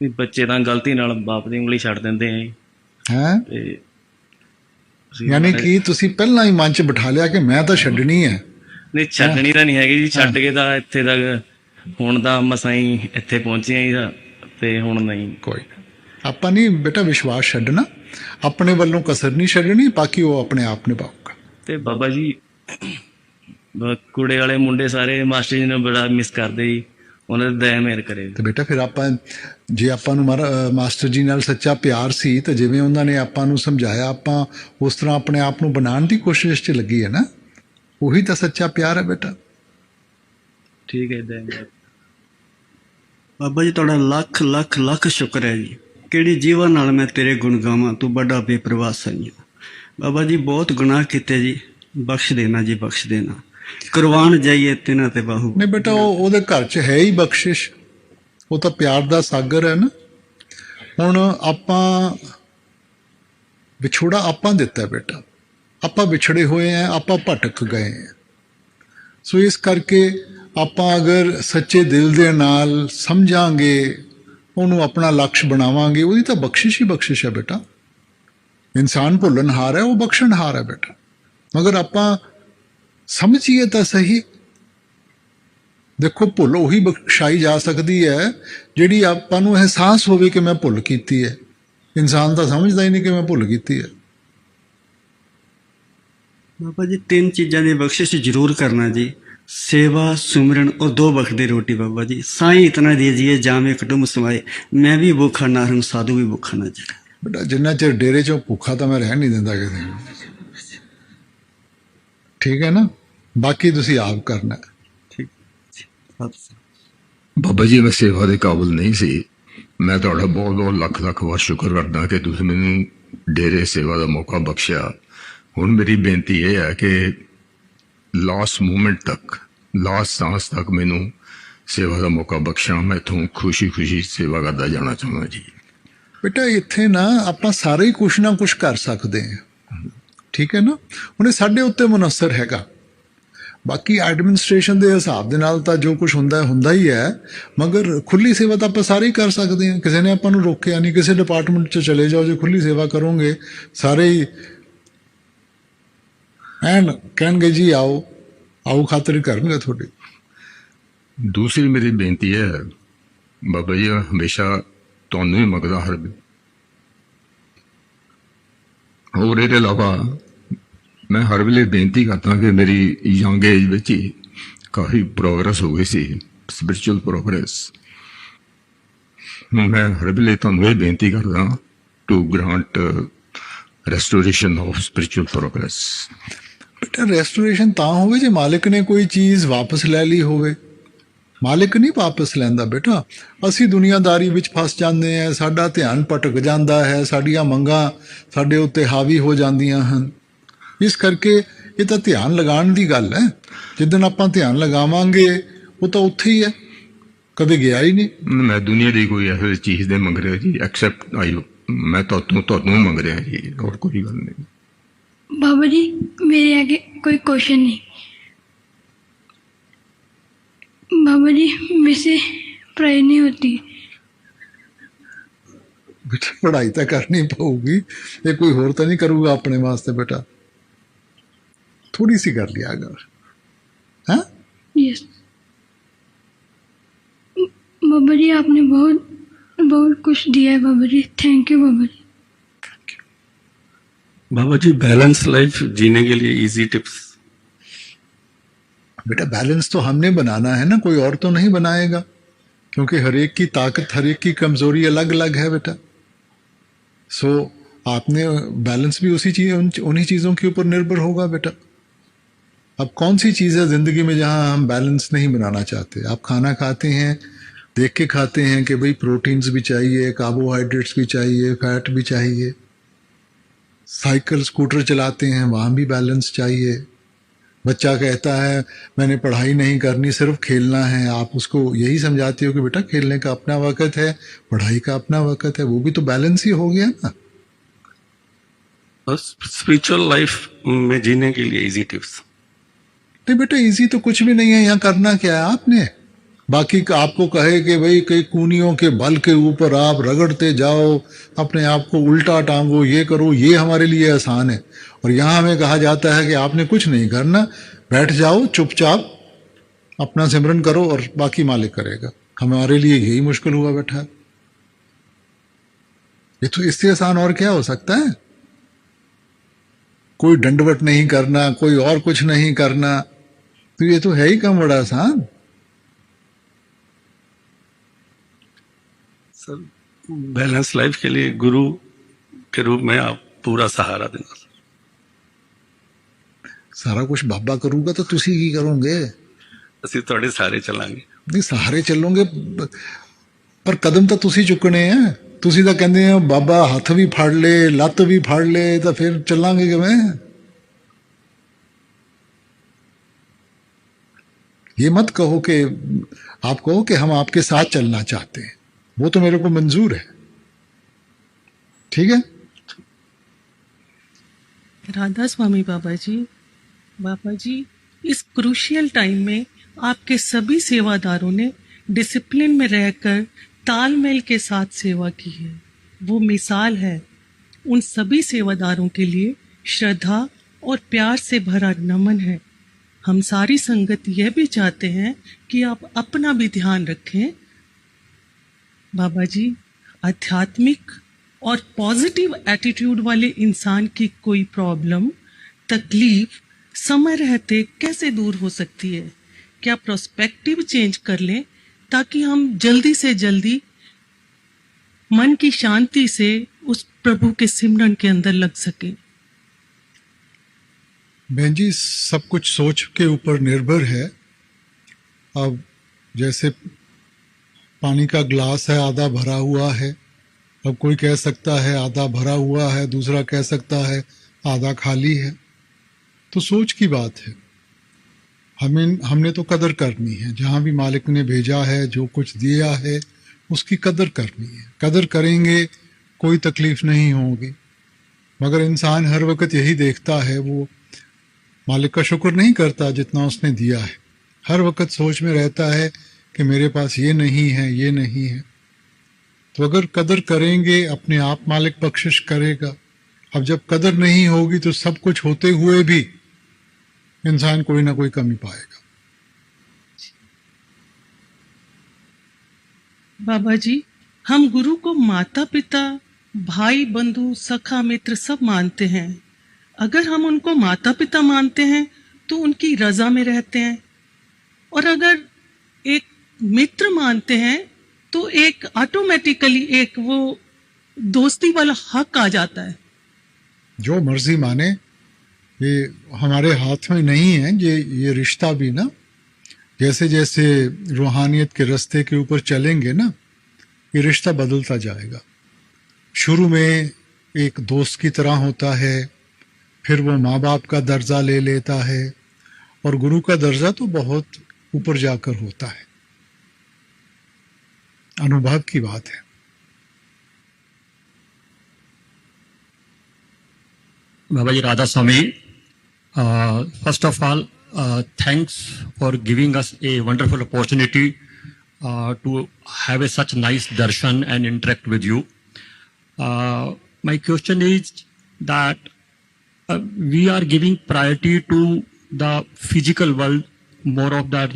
ਵੀ ਬੱਚੇ ਤਾਂ ਗਲਤੀ ਨਾਲ ਬਾਪ ਦੀ ਉਂਗਲੀ ਛੱਡ ਦਿੰਦੇ ਆ ਜੀ। ਹੈ ਤੇ ਯਾਨੀ ਕਿ ਤੁਸੀਂ ਪਹਿਲਾਂ ਹੀ ਮਨ 'ਚ ਬਿਠਾ ਲਿਆ ਕਿ ਮੈਂ ਤਾਂ ਛੱਡਣੀ ਹੈ। ਨਹੀਂ ਛੱਡਣੀ ਤਾਂ ਨਹੀਂ ਹੈਗੀ ਜੀ, ਛੱਡ ਕੇ ਤਾਂ ਇੱਥੇ ਤੱਕ ਹੁਣ ਤਾਂ ਮਸਾਂ ਹੀ ਇੱਥੇ ਪਹੁੰਚੇ ਆ ਜੀ, ਤੇ ਹੁਣ ਨਹੀਂ। ਕੋਈ ਆਪਾਂ ਨਹੀਂ ਬੇਟਾ ਵਿਸ਼ਵਾਸ ਛੱਡਣਾ, ਆਪਣੇ ਵੱਲੋਂ ਕਸਰ ਨਹੀਂ ਛੱਡਣੀ, ਬਾਕੀ ਉਹ ਆਪਣੇ ਆਪ ਨਿਭਾਊਗਾ। ਤੇ ਬਾਬਾ ਜੀ ਕੁੜੇ ਵਾਲੇ ਮੁੰਡੇ ਸਾਰੇ ਮਾਸਟਰ ਜੀ ਨੂੰ ਬੜਾ ਮਿਸ ਕਰਦੇ ਜੀ, ਉਹਨਾਂ ਦੀ ਦਇਆ ਮਿਹਰ ਕਰੇ। ਤੇ ਬੇਟਾ ਫਿਰ ਆਪਾਂ ਜੇ ਆਪਾਂ ਨੂੰ ਮਾਸਟਰ ਜੀ ਨਾਲ ਸੱਚਾ ਪਿਆਰ ਸੀ ਤਾਂ ਜਿਵੇਂ ਉਹਨਾਂ ਨੇ ਆਪਾਂ ਨੂੰ ਸਮਝਾਇਆ ਆਪਾਂ ਉਸ ਤਰ੍ਹਾਂ ਆਪਣੇ ਆਪ ਨੂੰ ਬਣਾਉਣ ਦੀ ਕੋਸ਼ਿਸ਼ 'ਚ ਲੱਗੀ ਹੈ ਨਾ, ਉਹੀ ਤਾਂ ਸੱਚਾ ਪਿਆਰ ਹੈ ਬੇਟਾ। ਠੀਕ ਹੈ ਦਇਆ ਮਿਹਰ। ਬਾਬਾ ਜੀ ਤੁਹਾਡਾ ਲੱਖ ਲੱਖ ਲੱਖ ਸ਼ੁਕਰ ਹੈ ਜੀ। ਕਿਹੜੀ ਜੀਵਨ ਨਾਲ ਮੈਂ ਤੇਰੇ ਗੁਣ ਗਾਵਾਂ, ਤੂੰ ਬੜਾ ਬੇਪਰਵਾਹ ਸਹੀ। ਬਾਬਾ ਜੀ ਬਹੁਤ ਗੁਨਾਹ ਕੀਤੇ ਜੀ, ਬਖਸ਼ ਦੇਣਾ ਜੀ, ਬਖਸ਼ ਦੇਣਾ। ਕੁਰਬਾਨ ਜਾਈਏ ਤਿਨਾਂ ਤੇ ਬਾਹੂ। ਨਹੀਂ ਬੇਟਾ ਉਹਦੇ ਘਰ 'ਚ ਹੈ ਹੀ ਬਖਸ਼ਿਸ਼, ਉਹ ਤਾਂ ਪਿਆਰ ਦਾ ਸਾਗਰ ਹੈ ਨਾ। ਹੁਣ ਆਪਾਂ ਵਿਛੋੜਾ ਆਪਾਂ ਦਿੱਤਾ ਬੇਟਾ, ਆਪਾਂ ਵਿਛੜੇ ਹੋਏ ਆ, ਆਪਾਂ ਭਟਕ ਗਏ ਆ। ਸੋ ਇਸ ਕਰਕੇ ਆਪਾਂ ਅਗਰ ਸੱਚੇ ਦਿਲ ਦੇ ਨਾਲ ਸਮਝਾਂਗੇ, ਉਹਨੂੰ ਆਪਣਾ ਲਕਸ਼ ਬਣਾਵਾਂਗੇ, ਉਹਦੀ ਤਾਂ ਬਖਸ਼ਿਸ਼ ਹੀ ਬਖਸ਼ਿਸ਼ ਹੈ ਬੇਟਾ। ਇਨਸਾਨ ਭੁੱਲਣਹਾਰ ਹੈ, ਉਹ ਬਖਸ਼ਣਹਾਰ ਹੈ ਬੇਟਾ। ਮਗਰ ਆਪਾਂ ਸਮਝੀਏ ਤਾਂ ਸਹੀ। ਦੇਖੋ ਭੁੱਲ ਉਹੀ ਬਖਸ਼ਾਈ ਜਾ ਸਕਦੀ ਹੈ ਜਿਹੜੀ ਆਪਾਂ ਨੂੰ ਅਹਿਸਾਸ ਹੋਵੇ ਕਿ ਮੈਂ ਭੁੱਲ ਕੀਤੀ ਹੈ। ਇਨਸਾਨ ਤਾਂ ਸਮਝਦਾ ਹੀ ਨਹੀਂ ਕਿ ਮੈਂ ਭੁੱਲ ਕੀਤੀ ਹੈ। ਬਾਬਾ ਜੀ 3 ਚੀਜ਼ਾਂ ਦੀ ਬਖਸ਼ਿਸ਼ ਜ਼ਰੂਰ ਕਰਨਾ ਜੀ, सेवा सुमरन और 2 वक्त की रोटी। बाबा जी साईं इतना दीजिए जामे कुटुंब समाए, मैं भी भूखा ना रहूं, साधु भी भूखा ना जाए। बेटा जिन्ना चिर डेरे चो भूखा तो मैं रह नहीं देता किसी, ठीक है ना। बाकी तुसी आप करना ठीक। बाबा जी मैं सेवा के काबिल नहीं सी, मैं तुहाडा बहुत बहुत लख लख वार शुक्र करदा कि तुसीं मैनूं डेरे सेवा का मौका बख्शिया। हुण मेरी बेनती यह है कि लास्ट मूमेंट तक, लास्ट सांस तक मैनू सेवा का मौका बख्शा। मैं इथों खुशी खुशी सेवा करता जाना चाहता जी। बेटा इत्थे ना आपां सारे ही कुछ ना कुछ कर सकते हैं, ठीक है ना। हुण साडे उत्ते मुनसर हैगा, बाकी एडमिनिस्ट्रेशन के हिसाब दे नाल तां जो कुछ हुंदा ही है, मगर खुली सेवा तो आपां सारे ही कर सकते हैं। किसी ने आपां नूं रोकिया नहीं, किसी डिपार्टमेंट च चले जाओ, जो खुली सेवा करोगे सारे ही एन कहणगे जी आओ आओ, खातिर करनगे थोड़ी। दूसरी मेरी बेनती है बाबा जी, हमेशा तुहानूं ही मंगदा हर वे, और इसके अलावा मैं हर वेले बेनती करता कि मेरी यंग एज विच ही काफ़ी प्रोग्रेस हो गई सी, स्पिरिचुअल प्रोग्रेस। मैं हर वेले तुहानूं ये बेनती करदा to grant restoration of spiritual progress. बेटा रेस्टोरेशन तां होवे जे मालिक ने कोई चीज़ वापस ले ली होवे। मालिक नहीं वापस लैंदा बेटा, असी दुनियादारी विच फस जांदे हैं, साडा ध्यान भटक जांदा है, साडियां मंगां साडे उत्ते हावी हो जांदियां हन। इस करके ये तां ध्यान लगाण दी गल है। जिद्दन आपां ध्यान लगावांगे वो तां उत्थे ही है, कदे गया ही नहीं। मैं दुनिया दी कोई ऐसी चीज़ दे मंग रहा जी, एक्सेप्ट आई मैं तुहानूं मंग रहा जी, और कोई गल नहीं। बाबा जी मेरे आगे कोई क्वेश्चन नहीं। बाबा जी मेरे से पढ़ाई नहीं होती। बेटा पढ़ाई तो करनी पऊगी, ये कोई होर तो नहीं करूँगा अपने वास्ते। बेटा थोड़ी सी कर लिया अगर, हाँ यस बाबा जी, आपने बहुत बहुत कुछ दिया है Baba ji, thank you Baba ji. Baba ji balance life जीने के लिए इजी टिप्स। बेटा बैलेंस तो हमने बनाना है ना, कोई और तो नहीं बनाएगा, क्योंकि हर एक की ताकत, हर एक की कमजोरी अलग अलग है बेटा। सो आपने बैलेंस भी उन्हीं चीज़ों के ऊपर निर्भर होगा बेटा। अब कौन सी चीज़ है ज़िंदगी में जहाँ हम बैलेंस नहीं बनाना चाहते। आप खाना खाते हैं, देख के खाते हैं कि भाई प्रोटीन्स भी चाहिए, कार्बोहाइड्रेट्स भी चाहिए, फैट भी चाहिए। साइकिल स्कूटर चलाते हैं, वहाँ भी बैलेंस चाहिए। बच्चा कहता है मैंने पढ़ाई नहीं करनी, सिर्फ खेलना है, आप उसको यही समझाते हो कि बेटा खेलने का अपना वक़्त है, पढ़ाई का अपना वक़्त है, वो भी तो बैलेंस ही हो गया ना। स्पिरिचुअल लाइफ में जीने के लिए इजी टिप्स। नहीं बेटा, इजी तो कुछ भी नहीं है। यहाँ करना क्या है आपने? बाकी आपको कहे कि भाई कई कूनियों के बल के ऊपर आप रगड़ते जाओ, अपने आप को उल्टा टांगो, ये करो, ये हमारे लिए आसान है। और यहाँ हमें कहा जाता है कि आपने कुछ नहीं करना, बैठ जाओ चुपचाप, अपना सिमरन करो और बाकी मालिक करेगा। हमारे लिए यही मुश्किल हुआ बैठा है। ये तो इससे आसान और क्या हो सकता है? कोई दंडवत नहीं करना, कोई और कुछ नहीं करना, तो ये तो है ही कम बड़ा आसान। सर, बैलेंस लाइफ के लिए गुरु के रूप में आप पूरा सहारा देना। सारा कुछ बाबा करूंगा तो तुसी की करोगे? ਅਸੀਂ ਤੁਹਾਡੇ ਸਾਰੇ ਚੱਲਾਂਗੇ। नहीं सहारे चलोगे पर कदम तो तुसी चुकने हैं। तुसी तो कहते हैं बाबा हथ भी फड़ ले, लत भी फड़ ले, तो फिर चलांगे किवें? ये मत कहो कि आप कहो कि हम आपके साथ चलना चाहते हैं, वो तो मेरे को मंजूर है। ठीक है? राधा स्वामी बाबा जी, इस क्रूशियल टाइम में आपके सभी सेवादारों ने डिसिप्लिन में रहकर तालमेल के साथ सेवा की है। वो मिसाल है। उन सभी सेवादारों के लिए श्रद्धा और प्यार से भरा नमन है। हम सारी संगत यह भी चाहते हैं कि आप अपना भी ध्यान रखें। बाबा जी, आध्यात्मिक और पॉजिटिव एटीट्यूड वाले इंसान की कोई प्रॉब्लम, तकलीफ समय रहते कैसे दूर हो सकती है? क्या प्रोस्पेक्टिव चेंज कर लें ताकि हम जल्दी से जल्दी मन की शांति से उस प्रभु के सिमरन के अंदर लग सके? बहन जी, सब कुछ सोच के ऊपर निर्भर है। अब जैसे पानी का ग्लास है, आधा भरा हुआ है। अब कोई कह सकता है आधा भरा हुआ है, दूसरा कह सकता है आधा खाली है। तो सोच की बात है। हमने तो कदर करनी है। जहाँ भी मालिक ने भेजा है, जो कुछ दिया है, उसकी कदर करनी है। कदर करेंगे कोई तकलीफ नहीं होगी। मगर इंसान हर वक्त यही देखता है, वो मालिक का शुक्र नहीं करता जितना उसने दिया है। हर वक्त सोच में रहता है कि मेरे पास ये नहीं है, ये नहीं है। तो अगर कदर करेंगे, अपने आप मालिक बख्शिश करेगा। अब जब कदर नहीं होगी तो सब कुछ होते हुए भी इंसान कोई ना कोई कमी पाएगा। बाबा जी, हम गुरु को माता पिता, भाई बंधु, सखा मित्र सब मानते हैं। अगर हम उनको माता पिता मानते हैं तो उनकी रजा में रहते हैं, और अगर एक मित्र मानते हैं तो एक ऑटोमेटिकली एक वो दोस्ती वाला हक आ जाता है। जो मर्जी माने, ये हमारे हाथ में नहीं है। ये रिश्ता भी ना, जैसे जैसे रूहानियत के रास्ते के ऊपर चलेंगे ना, ये रिश्ता बदलता जाएगा। शुरू में एक दोस्त की तरह होता है, फिर वो माँ बाप का दर्जा ले लेता है, और गुरु का दर्जा तो बहुत ऊपर जाकर होता है। अनुभव की बात है। Babaji Radha Swami, first of all, thanks for giving us a wonderful opportunity to have a such nice darshan and interact with you. My question is that we are giving priority to the physical world, more of that,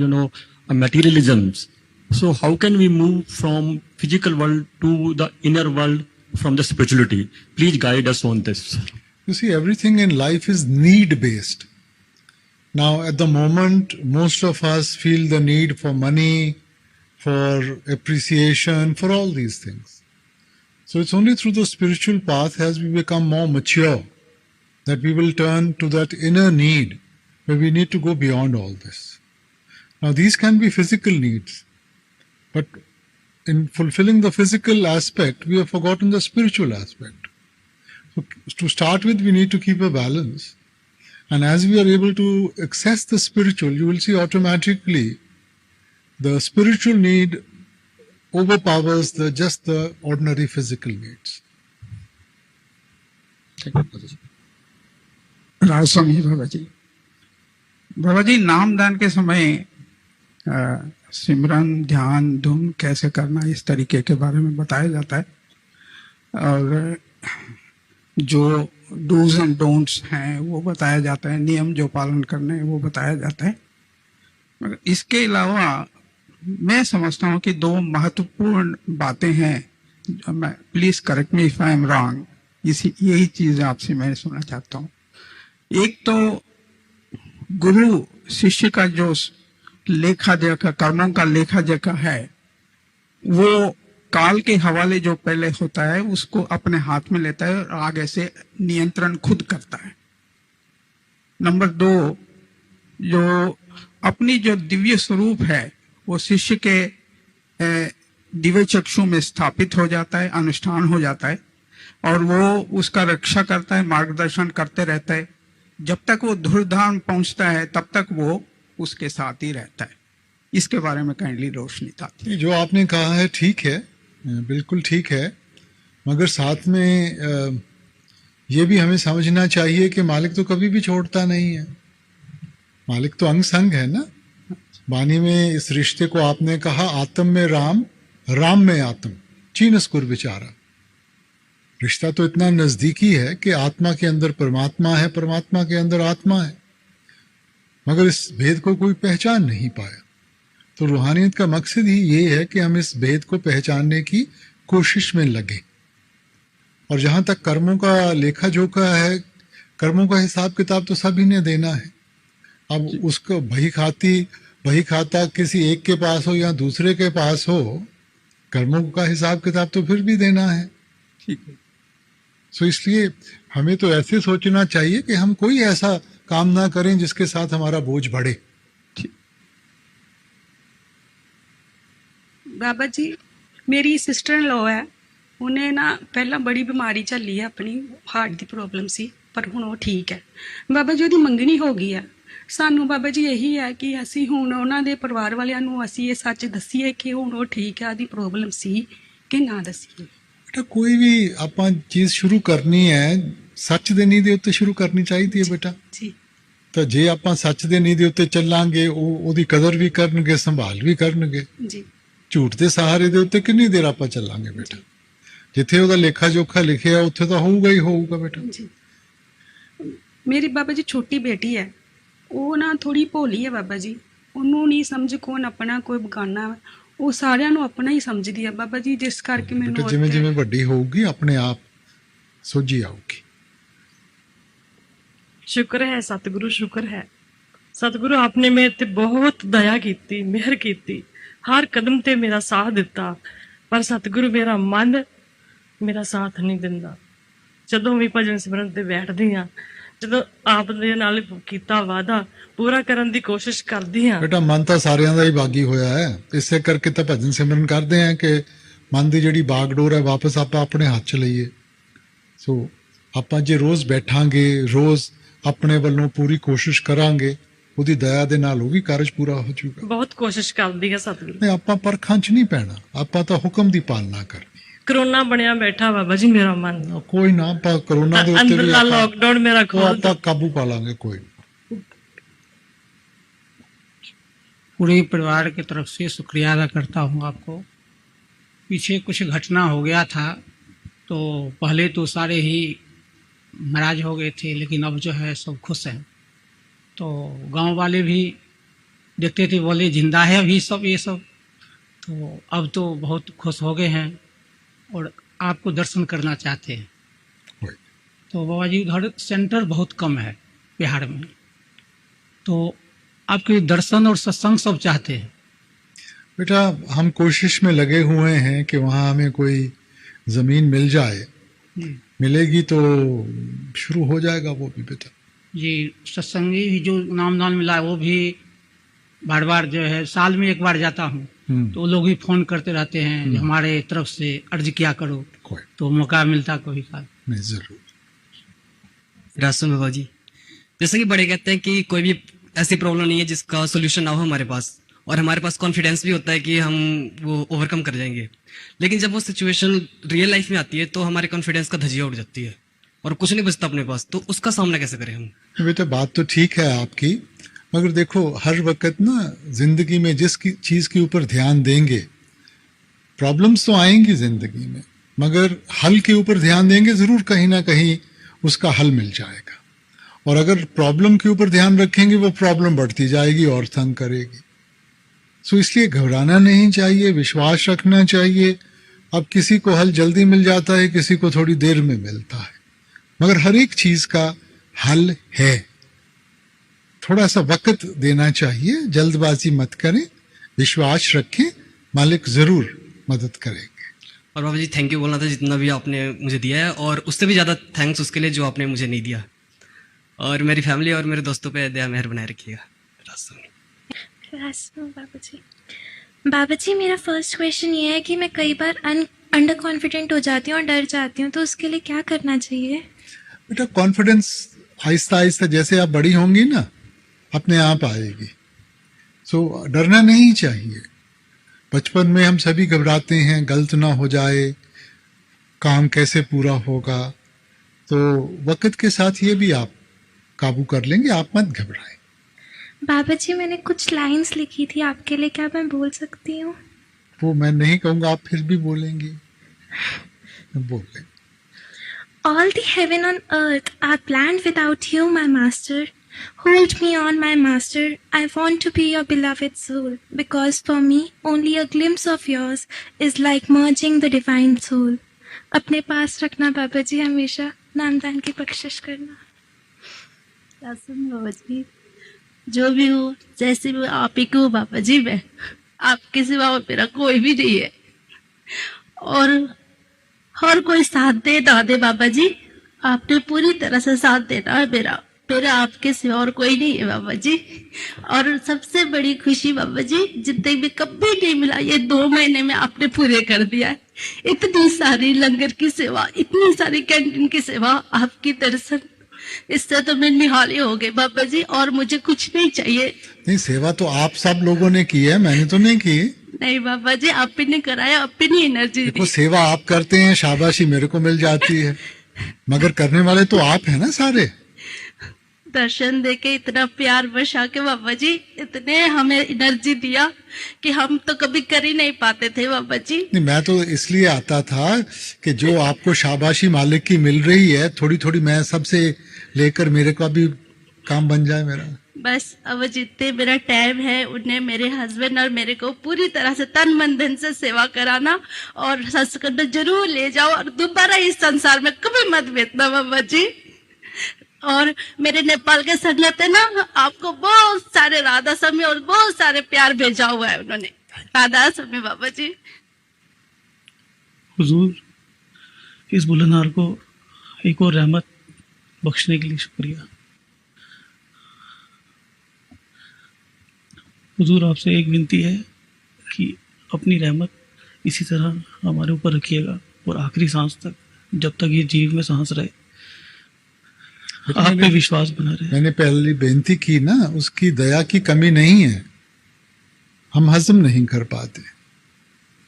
materialisms. So how can we move from physical world to the inner world from the spirituality? Please guide us on this. You see, everything in life is need-based. Now, at the moment, most of us feel the need for money, for appreciation, for all these things. So it's only through the spiritual path, as we become more mature, that we will turn to that inner need, where we need to go beyond all this. Now, these can be physical needs, but in fulfilling the physical aspect, we have forgotten the spiritual aspect. So to start with, we need to keep a balance. And as we are able to access the spiritual, you will see automatically the spiritual need overpowers just the ordinary physical needs. राज स्वामी बाबा जी नामदान के समय सिमरन ध्यान धुन कैसे करना इस तरीके के बारे में बताया जाता है, और जो डूज एंड डोंट्स हैं वो बताया जाता है, नियम जो पालन करने हैं वो बताया जाता है। मगर इसके अलावा मैं समझता हूँ कि दो महत्वपूर्ण बातें हैं, मैं please correct me if I am wrong, यही चीज आपसे मैं सुनना चाहता हूँ। एक तो गुरु शिष्य का जो लेखा जोखा, कर्मों का लेखा जोखा है, वो काल के हवाले जो पहले होता है उसको अपने हाथ में लेता है और आगे से नियंत्रण खुद करता है। नंबर दो, जो अपनी जो दिव्य स्वरूप है वो शिष्य के दिव्य चक्षु में स्थापित हो जाता है, अनुष्ठान हो जाता है, और वो उसका रक्षा करता है, मार्गदर्शन करते रहता है। जब तक वो धुरधाम पहुंचता है तब तक वो उसके साथ ही रहता है। इसके बारे में काइंडली रोशनी डालिए। जो आपने कहा है ठीक है, बिल्कुल ठीक है, मगर साथ में ये भी हमें समझना चाहिए कि मालिक तो कभी भी छोड़ता नहीं है। मालिक तो अंग संग है ना। वाणी में इस रिश्ते को आपने कहा, आत्म में राम, राम में आत्म, चीनस कुर विचारा। रिश्ता तो इतना नजदीकी है कि आत्मा के अंदर परमात्मा है, परमात्मा के अंदर आत्मा है, मगर इस भेद को कोई पहचान नहीं पाया। तो रूहानियत का मकसद ही ये है कि हम इस भेद को पहचानने की कोशिश में लगे। और जहां तक कर्मों का लेखा जोखा है, कर्मों का हिसाब किताब तो सभी ने देना है। अब उसको बही खाता किसी एक के पास हो या दूसरे के पास हो, कर्मों का हिसाब किताब तो फिर भी देना है। ठीक है। सो इसलिए हमें तो ऐसे सोचना चाहिए कि हम कोई ऐसा काम ना करें जिसके साथ हमारा बोझ बढ़े। बाबा जी, मेरी सिस्टर इन लॉ है, उन्हें ना पहला बड़ी बीमारी झली है, अपनी हार्ट की प्रॉब्लम सी, पर हुण वो ठीक है। बाबा जी ਉਹਦੀ ਮੰਗਣੀ ਹੋ ਗਈ ਹੈ। ਸਾਨੂੰ ਬਾਬਾ ਜੀ ਇਹੀ ਹੈ ਕਿ ਅਸੀਂ ਹੁਣ ਉਹਨਾਂ ਦੇ ਪਰਿਵਾਰ ਵਾਲਿਆਂ ਨੂੰ ਅਸੀਂ ਇਹ ਸੱਚ ਦੱਸੀਏ ਕਿ ਹੁਣ ਉਹ ਠੀਕ ਹੈ, ਉਹਦੀ ਪ੍ਰੋਬਲਮ ਸੀ ਕਿ ਨਾ ਦੱਸੀਏ। बेटा कोई भी ਆਪਾਂ ਚੀਜ਼ ਸ਼ੁਰੂ ਕਰਨੀ ਹੈ ਸੱਚ ਦੇ ਨੀਂਹ ਦੇ ਉੱਤੇ ਸ਼ੁਰੂ ਕਰਨੀ ਚਾਹੀਦੀ ਹੈ ਬੇਟਾ। ਜੀ। ਤਾਂ ਜੇ ਆਪਾਂ ਸੱਚ ਦੇ ਨੀਂਹ ਦੇ ਉੱਤੇ ਚੱਲਾਂਗੇ, ਉਹਦੀ ਕਦਰ ਵੀ ਕਰਨਗੇ, ਸੰਭਾਲ ਵੀ ਕਰਨਗੇ। ਜੀ। ਝੂਠ ਦੇ ਸਹਾਰੇ ਦੇ ਉੱਤੇ ਕਿੰਨੀ ਦੇਰ ਆਪਾਂ ਚੱਲਾਂਗੇ ਬੇਟਾ। ਜਿੱਥੇ ਉਹਦਾ ਲੇਖਾ ਜੋਖਾ ਲਿਖਿਆ ਉੱਥੇ ਤਾਂ ਹੋਊਗਾ ਹੀ ਹੋਊਗਾ ਬੇਟਾ। ਜੀ। ਮੇਰੀ ਬਾਬਾ ਜੀ ਛੋਟੀ ਬੇਟੀ ਹੈ, ਉਹ ਨਾ ਥੋੜੀ ਭੋਲੀ ਹੈ ਬਾਬਾ ਜੀ, ਉਹਨੂੰ ਨਹੀਂ ਸਮਝ ਕੌਣ ਆਪਣਾ ਕੋਈ ਬਗਾਨਾ, ਉਹ ਸਾਰਿਆਂ ਨੂੰ ਆਪਣਾ ਹੀ ਸਮਝਦੀ ਹੈ ਬਾਬਾ ਜੀ, ਜਿਸ ਕਰਕੇ ਮੈਨੂੰ ਜਿਵੇਂ ਜਿਵੇਂ ਵੱਡੀ ਹੋਊਗੀ ਆਪਣੇ ਆਪ ਸੋਝੀ ਆਊਗੀ। ਸ਼ੁਕਰ ਹੈ ਸਤਿਗੁਰੂ, ਸ਼ੁਕਰ ਹੈ ਸਤਿਗੁਰੂ, आपने मेरे ते बहुत दया की, मेहर की, हर कदम ते मेरा साथ दिता, पर सतगुरु मेरा मन मेरा साथ नहीं दिंदा। ਜਦੋਂ ਵੀ ਭਜਨ ਸਿਮਰਨ ਤੇ ਬੈਠਦੀ ਆ, ਜਦੋਂ ਆਪ ਦੇ ਨਾਲ ਕੀਤਾ ਵਾਅਦਾ ਪੂਰਾ ਕਰਨ ਦੀ ਕੋਸ਼ਿਸ਼ ਕਰਦੀ ਆ। ਬੇਟਾ ਮਨ ਤਾਂ ਸਾਰਿਆਂ ਦਾ ਹੀ ਬਾਗੀ ਹੋਇਆ ਹੈ, ਇਸੇ ਕਰਕੇ ਤਾਂ ਭਜਨ ਸਿਮਰਨ ਕਰਦੇ ਆ ਕਿ ਮਨ ਦੀ ਜਿਹੜੀ ਬਾਗਡੋਰ ਹੈ ਵਾਪਸ ਆਪਾਂ ਆਪਣੇ ਹੱਥ 'ਚ ਲਈਏ। ਸੋ ਆਪਾਂ ਜੇ ਰੋਜ਼ ਬੈਠਾਂਗੇ, ਰੋਜ਼ ਆਪਣੇ ਵੱਲੋਂ ਪੂਰੀ ਕੋਸ਼ਿਸ਼ ਕਰਾਂਗੇ, ਉਹਦੀ ਦਇਆ ਦੇ ਨਾਲ ਉਹ ਵੀ ਕਾਰਜ ਪੂਰਾ ਹੋ ਜਾਊਗਾ। ਬਹੁਤ ਕੋਸ਼ਿਸ਼ ਕਰਦੀ ਆ ਸਤਿਗੁਰੂ। ਨਹੀਂ, ਆਪਾਂ ਪਰਖਾਂ 'ਚ ਨਹੀਂ ਪੈਣਾ, ਆਪਾਂ ਤਾਂ ਹੁਕਮ ਦੀ ਪਾਲਣਾ ਕਰਨੀ। ਕਰੋਨਾ ਬਣਿਆ ਬੈਠਾ ਬਾਬਾ ਜੀ ਮੇਰਾ ਮਨ। ਕੋਈ ਨਾ, ਆਪਾਂ ਕਰੋਨਾ ਦੇ ਉੱਤੇ ਵੀ ਲॉकडाउन मेरा ਆਪਾਂ ਕਾਬੂ ਪਾ ਲਾਂਗੇ। कोई पूरे परिवार की तरफ से शुक्रिया अदा करता हूँ आपको। पीछे कुछ घटना हो गया था, तो पहले तो सारे ही नाराज हो गए थे, लेकिन अब जो है सब खुश हैं। तो गांव वाले भी देखते थे, बोले जिंदा है अभी सब ये सब, तो अब तो बहुत खुश हो गए हैं और आपको दर्शन करना चाहते हैं। तो बाबा जी उधर सेंटर बहुत कम है बिहार में, तो आपके दर्शन और सत्संग सब चाहते हैं। बेटा हम कोशिश में लगे हुए हैं कि वहाँ हमें कोई जमीन मिल जाए, मिलेगी तो शुरू हो जाएगा वो भी बेटा। जी, सत्संगी भी जो नामदान मिला है वो भी बार बार जो है साल में एक बार जाता हूँ, तो वो लोग भी फोन करते रहते हैं जो हमारे तरफ से अर्ज किया करो, तो मौका मिलता कोई काल। नहीं, जरूर। रासन बाबा जी, जैसे कि बड़े कहते हैं कि कोई भी ऐसी प्रॉब्लम नहीं है जिसका सोल्यूशन ना हो हमारे पास, और हमारे पास कॉन्फिडेंस भी होता है कि हम वो ओवरकम कर जाएंगे। लेकिन जब वो सिचुएशन रियल लाइफ में आती है तो हमारे कॉन्फिडेंस का धज्जियां उड़ जाती है और कुछ नहीं बचता अपने पास, तो उसका सामना कैसे करें हम? बेटा बात तो ठीक है आपकी, मगर देखो हर वक्त ना जिंदगी में जिस चीज के ऊपर ध्यान देंगे, प्रॉब्लम्स तो आएंगी जिंदगी में, मगर हल के ऊपर ध्यान देंगे जरूर कहीं ना कहीं उसका हल मिल जाएगा। और अगर प्रॉब्लम के ऊपर ध्यान रखेंगे वो प्रॉब्लम बढ़ती जाएगी और तंग करेगी। सो इसलिए घबराना नहीं चाहिए, विश्वास रखना चाहिए। अब किसी को हल जल्दी मिल जाता है, किसी को थोड़ी देर में मिलता है, मगर हर एक चीज का हल है। थोड़ा सा वक्त देना चाहिए, जल्दबाजी मत करें, विश्वास रखें, मालिक जरूर मदद करेंगे। और बाबा जी थैंक यू बोलना था जितना भी आपने मुझे दिया है, और उससे भी ज्यादा थैंक्स उसके लिए जो आपने मुझे नहीं दिया। और मेरी फैमिली और मेरे दोस्तों पे दया मेहर बनाए रखिएगा। बाबा जी मेरा फर्स्ट क्वेश्चन ये है कि मैं कई बार अंडर कॉन्फिडेंट हो जाती हूँ और डर जाती हूँ, तो उसके लिए क्या करना चाहिए? बेटा कॉन्फिडेंस आहिस्ता आहिस्ता जैसे आप बड़ी होंगी ना अपने आप आएगी। सो डरना नहीं चाहिए। बचपन में हम सभी घबराते हैं, गलत ना हो जाए, काम कैसे पूरा होगा, तो वक्त के साथ ये भी आप काबू कर लेंगे, आप मत घबराएं। बाबा जी मैंने कुछ लाइंस लिखी थी आपके लिए, क्या मैं बोल सकती हूँ? वो मैं नहीं कहूँगा, आप फिर भी बोलेंगी। बोल लें। All the heaven on earth are planned without you, my master. Hold me on, my master. I want to be your beloved soul, because for me, only a glimpse of yours is like merging the divine soul. अपने पास रखना बाबा जी, हमेशा नामदान की बख्शिश करना। बाबा जी जो भी हो, जैसे भी आप ही को बाबा जी, मैं आपके सिवा मेरा कोई भी नहीं है, और हर कोई साथ दे ना दे बाबा जी, आपने पूरी तरह से साथ देना है मेरा आपके सिवा और कोई नहीं है बाबा जी। और सबसे बड़ी खुशी बाबा जी जितने भी कभी नहीं मिला, ये 2 महीने में आपने पूरे कर दिया है। इतनी सारी लंगर की सेवा, इतनी सारी कैंटीन की सेवा, आपकी दर्शन, इससे तो मैं निहाली हो गई बाबा जी, और मुझे कुछ नहीं चाहिए। नहीं, सेवा तो आप सब लोगों ने की है, मैंने तो नहीं की। नहीं बाबा जी, आप ही ने कराया, आप ही ने एनर्जी दी। देखो सेवा आप करते हैं, शाबाशी मेरे को मिल जाती है, मगर करने वाले तो आप हैं ना सारे। दर्शन देके इतना प्यार बरसा के बाबा जी, इतने हमें एनर्जी दिया कि हम तो कभी कर ही नहीं पाते थे बाबा जी। नहीं, मैं तो इसलिए आता था कि जो आपको शाबाशी मालिक की मिल रही है, थोड़ी थोड़ी मैं सबसे लेकर मेरे को भी काम बन जाए मेरा। बस अब जितने मेरा टाइम है उन्हें मेरे हस्बैंड और मेरे को पूरी तरह से तन मन धन से सेवा कराना, और सत्संग जरूर ले जाओ, और दोबारा इस संसार में कभी मत भेजना बाबा जी। और मेरे नेपाल के संगत है ना, आपको बहुत सारे राधा स्वामी और बहुत सारे प्यार भेजा हुआ है उन्होंने, राधा स्वामी बाबा जी। हुजूर इस बुलंदार को एक और रहमत बख्शने के लिए शुक्रिया। हुजूर आपसे एक विनती है कि अपनी रहमत इसी तरह हमारे ऊपर रखिएगा, और आखिरी सांस तक, जब तक ये जीव में सांस रहे, आप पे विश्वास बना रहे। मैंने पहली बेनती की ना, उसकी दया की कमी नहीं है, हम हजम नहीं कर पाते,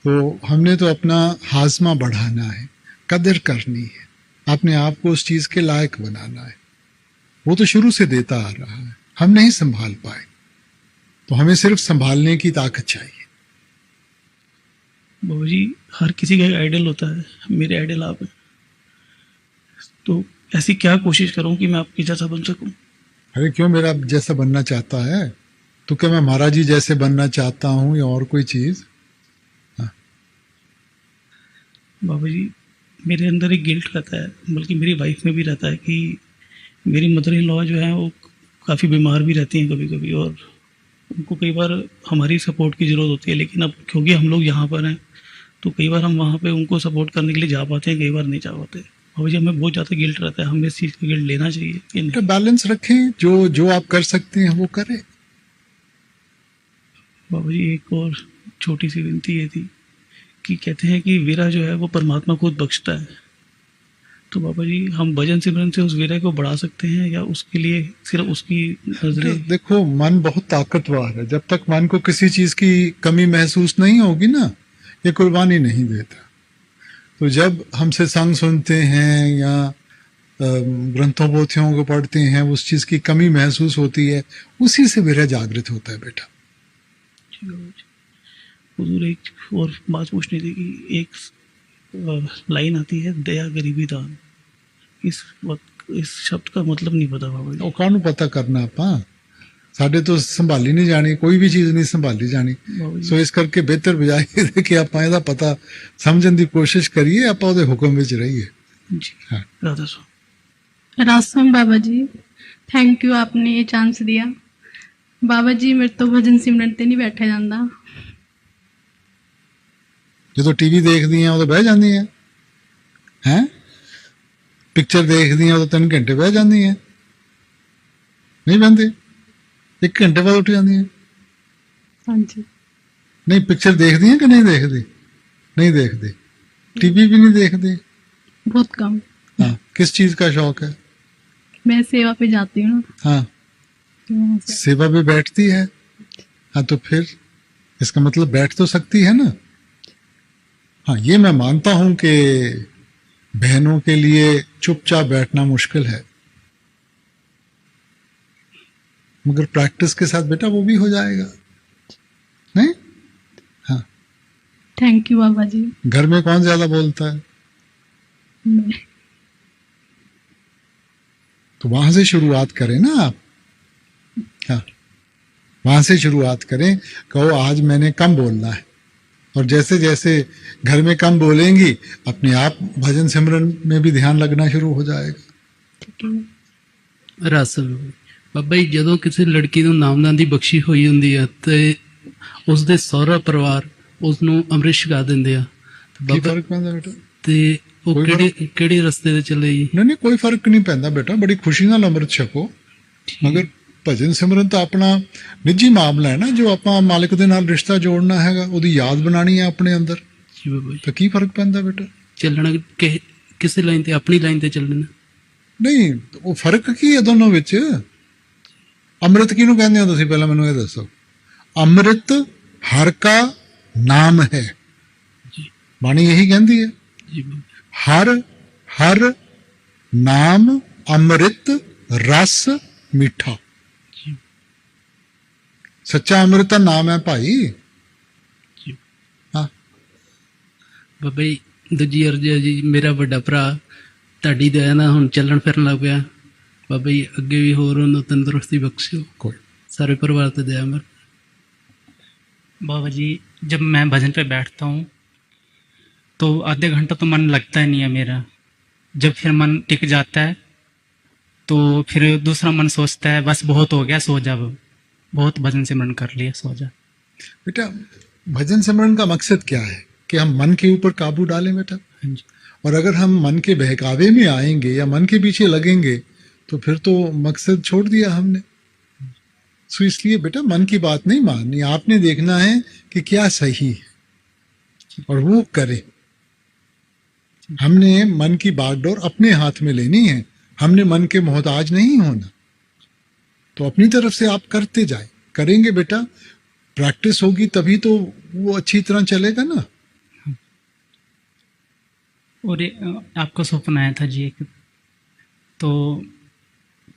तो हमने तो अपना हाजमा बढ़ाना है, कदर करनी है, अपने आप को उस चीज के लायक बनाना है। वो तो शुरू से देता आ रहा है, हम नहीं संभाल पाए, तो हमें सिर्फ संभालने की ताकत चाहिए। बाबा जी हर किसी का एक आइडल होता है, मेरे आइडल आप हैं, तो ऐसी क्या कोशिश करूं कि मैं आपकी जैसा बन सकूं? अरे क्यों मेरा जैसा बनना चाहता है? तो क्या मैं महाराज जी जैसे बनना चाहता हूं या और कोई चीज? बाबा जी मेरे अंदर एक गिल्ट रहता है, बल्कि मेरी वाइफ में भी रहता है, कि मेरी मदर इन लॉ जो है वो काफ़ी बीमार भी रहती हैं कभी कभी, और उनको कई बार हमारी सपोर्ट की ज़रूरत होती है। लेकिन अब क्योंकि हम लोग यहाँ पर हैं, तो कई बार हम वहाँ पे उनको सपोर्ट करने के लिए जा पाते हैं, कई बार नहीं जा पाते। बाबा जी हमें बहुत ज़्यादा गिल्ट रहता है, हमें इस चीज़ का गिल्ट लेना चाहिए कि नहीं? बैलेंस रखें, जो जो आप कर सकते हैं वो करें। बाबा जी एक और छोटी सी विनती ये थी कि कहते हैं कि वीरा जो है वो परमात्मा खुद बख्शता है, तो बाबा जी हम भजन सिमरन से उस वीरा को बढ़ा सकते हैं या उसके लिए सिर्फ उसकी नजरें? देखो मन बहुत ताकतवर है, जब तक मन को किसी चीज की कमी महसूस नहीं होगी ना, ये कुर्बानी नहीं देता। तो जब हम सत्संग सुनते हैं या ग्रंथों पोथियों को पढ़ते हैं, उस चीज की कमी महसूस होती है, उसी से वीरा जागृत होता है बेटा। हुजूर एक और बात पूछनी थी कि एक लाइन आती है दया गरीबी दान, इस वक्त इस शब्द का मतलब नहीं पता बाबा जी। ਉਹ ਕਾਹਨੂੰ ਪਤਾ ਕਰਨਾ ਆਪਾਂ, ਸਾਡੇ ਤੋਂ ਸੰਭਾਲੀ ਨਹੀਂ ਜਾਣੀ, ਕੋਈ ਵੀ ਚੀਜ਼ ਨਹੀਂ ਸੰਭਾਲੀ ਜਾਣੀ। ਸੋ ਇਸ ਕਰਕੇ ਬਿਹਤਰ ਬਜਾਏ ਇਹਦੇ ਕਿ ਆਪਾਂ ਇਹਦਾ ਪਤਾ ਸਮਝਣ ਦੀ ਕੋਸ਼ਿਸ਼ ਕਰੀਏ, ਆਪਾਂ ਉਹਦੇ ਹੁਕਮ ਵਿੱਚ ਰਹੀਏ। जी राधा सो रासम बाबा जी, थैंक यू, आपने ये चांस दिया। बाबा जी मेरे तो भजन सिमरन ते नहीं बैठा जाता। ਜਦੋਂ ਟੀਵੀ ਦੇਖਦੀਆਂ ਉਦੋਂ ਬਹਿ ਜਾਂਦੀਆਂ ਹੈ, ਪਿਕਚਰ ਦੇਖਦੀਆਂ ਉਦੋਂ 3 ਘੰਟੇ ਬਹਿ ਜਾਂਦੀਆਂ, ਨਹੀਂ ਬਹਿੰਦੇ, 1 ਘੰਟੇ ਬਾਅਦ ਉੱਠ ਜਾਂਦੀਆਂ। हाँ जी। ਨਹੀਂ ਪਿਕਚਰ ਦੇਖਦੀਆਂ ਕਿ ਨਹੀਂ ਦੇਖਦੇ? नहीं देखते, टीवी भी नहीं देखते? बहुत कम। हाँ, किस चीज का शौक है? मैं सेवा पे जाती हूँ। हाँ, सेवा पे बैठती है। हाँ, तो फिर इसका मतलब बैठ तो सकती है ना। हाँ, ये मैं मानता हूं कि बहनों के लिए चुपचाप बैठना मुश्किल है, मगर प्रैक्टिस के साथ बेटा वो भी हो जाएगा, नहीं? हाँ, थैंक यू बाबा जी। घर में कौन ज्यादा बोलता है? मैं। तो वहां से शुरुआत करें ना आप। हाँ, वहां से शुरुआत करें, कहो आज मैंने कम बोलना है, और जैसे जैसे घर में कम बोलेंगी अपने आप भजन सिमरन में भी ध्यान लगना शुरू हो जाएगा। ਰਸਲ ਬਾਬਾ ਜੀ, ਜਦੋਂ ਕਿਸੇ ਲੜਕੀ ਨੂੰ ਨਾਮਦਾਨ ਦੀ ਬਖਸ਼ੀ ਹੋਈ ਹੁੰਦੀ ਆ ਤੇ ਉਸ ਦੇ ਸਹੁਰਾ ਪਰਿਵਾਰ ਉਸ ਨੂੰ ਅੰਮ੍ਰਿਤ ਛਕਾ ਦਿੰਦੇ ਆ, ਕੀ ਫਰਕ ਪੈਂਦਾ ਬੇਟਾ? ਤੇ ਉਹ ਕਿਹੜੇ ਰਸਤੇ ਤੇ ਚੱਲੇ ਜੀ? नहीं, कोई फर्क नहीं पैंदा बेटा, बड़ी खुशी नाल अमृत छको, मगर भजन सिमरन तो अपना निजी मामला है ना, जो आप मालिक दे नाल रिश्ता जोड़ना है, ਉਹਦੀ याद बनानी है अपने अंदर, तो की फर्क पैंदा बेटा? ਚੱਲਣਾ ਕਿਸੇ ਲਾਈਨ ਤੇ, ਆਪਣੀ ਲਾਈਨ ਤੇ ਚੱਲਣਾ नहीं। ਉਹ ਫਰਕ ਕੀ ਹੈ ਦੋਨੋਂ ਵਿੱਚ? ਅੰਮ੍ਰਿਤ ਕਿਹਨੂੰ ਕਹਿੰਦੇ ਹੋ ਤੁਸੀਂ, ਪਹਿਲਾਂ ਮੈਨੂੰ ਇਹ ਦੱਸੋ। ਅੰਮ੍ਰਿਤ ਹਰ ਕਾ ਨਾਮ ਹੈ, ਬਾਣੀ ਇਹੀ ਕਹਿੰਦੀ ਹੈ। हर हर नाम अमृत रस मीठा, सच्चा अमृत का नाम है भाई। हाँ ਬਾਬਾ ਜੀ, ਦੂਜੀ ਅਰਜ ਜੀ, ਮੇਰਾ ਵੱਡਾ ਭਰਾ ਤੁਹਾਡੀ ਦਇਆ ਨਾਲ ਹੁਣ ਚੱਲਣ ਫਿਰਨ ਲੱਗ ਪਿਆ। ਬਾਬਾ ਜੀ ਅੱਗੇ ਵੀ ਹੋਰ ਉਹਨੂੰ ਤੰਦਰੁਸਤੀ ਬਖਸ਼ਿਓ, कोई सारे परिवार ਤੇ दया मर। बाबा जी, जब मैं भजन पे बैठता हूँ तो आधे घंटा तो मन लगता ही नहीं है मेरा। जब फिर मन टिक जाता है तो फिर दूसरा मन सोचता है बस बहुत हो गया, सो जा, बहुत भजन सिमरन कर लिया, सो जा। बेटा, भजन सिमरन का मकसद क्या है? कि हम मन के ऊपर काबू डालें बेटा। और अगर हम मन के बहकावे में आएंगे या मन के पीछे लगेंगे तो फिर तो मकसद छोड़ दिया हमने। सो इसलिए बेटा मन की बात नहीं माननी, आपने देखना है कि क्या सही है और वो करें। हमने मन की बागडोर अपने हाथ में लेनी है, हमने मन के मोहताज नहीं होना। तो अपनी तरफ से आप करते जाए, करेंगे बेटा, प्रैक्टिस होगी तभी तो वो अच्छी तरह चलेगा ना। और आपको सपना आया था जी एक, तो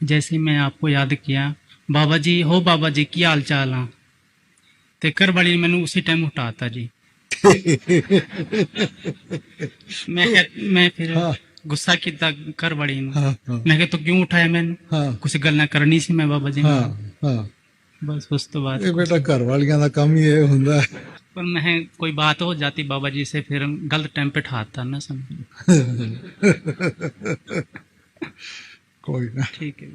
जैसे मैं आपको याद किया, बाबा जी हो, बाबा जी की हाल चाल हाँ, तो घर वाली मैंने उसी टाइम उठाता जी। मैं फिर गुस्सा किया घर वाली मैं कहा तो क्यों उठाया मैंने, कुछ गल्ला करनी सी मैं बाबा जी। बस उस तो बाद बेटा घर वालियां दा काम ही ये हुंदा है, पर मैं कोई बात हो जाती बाबा जी से फिर गलत टाइम पे ठाता ना समझ। कोई ना, ठीक है।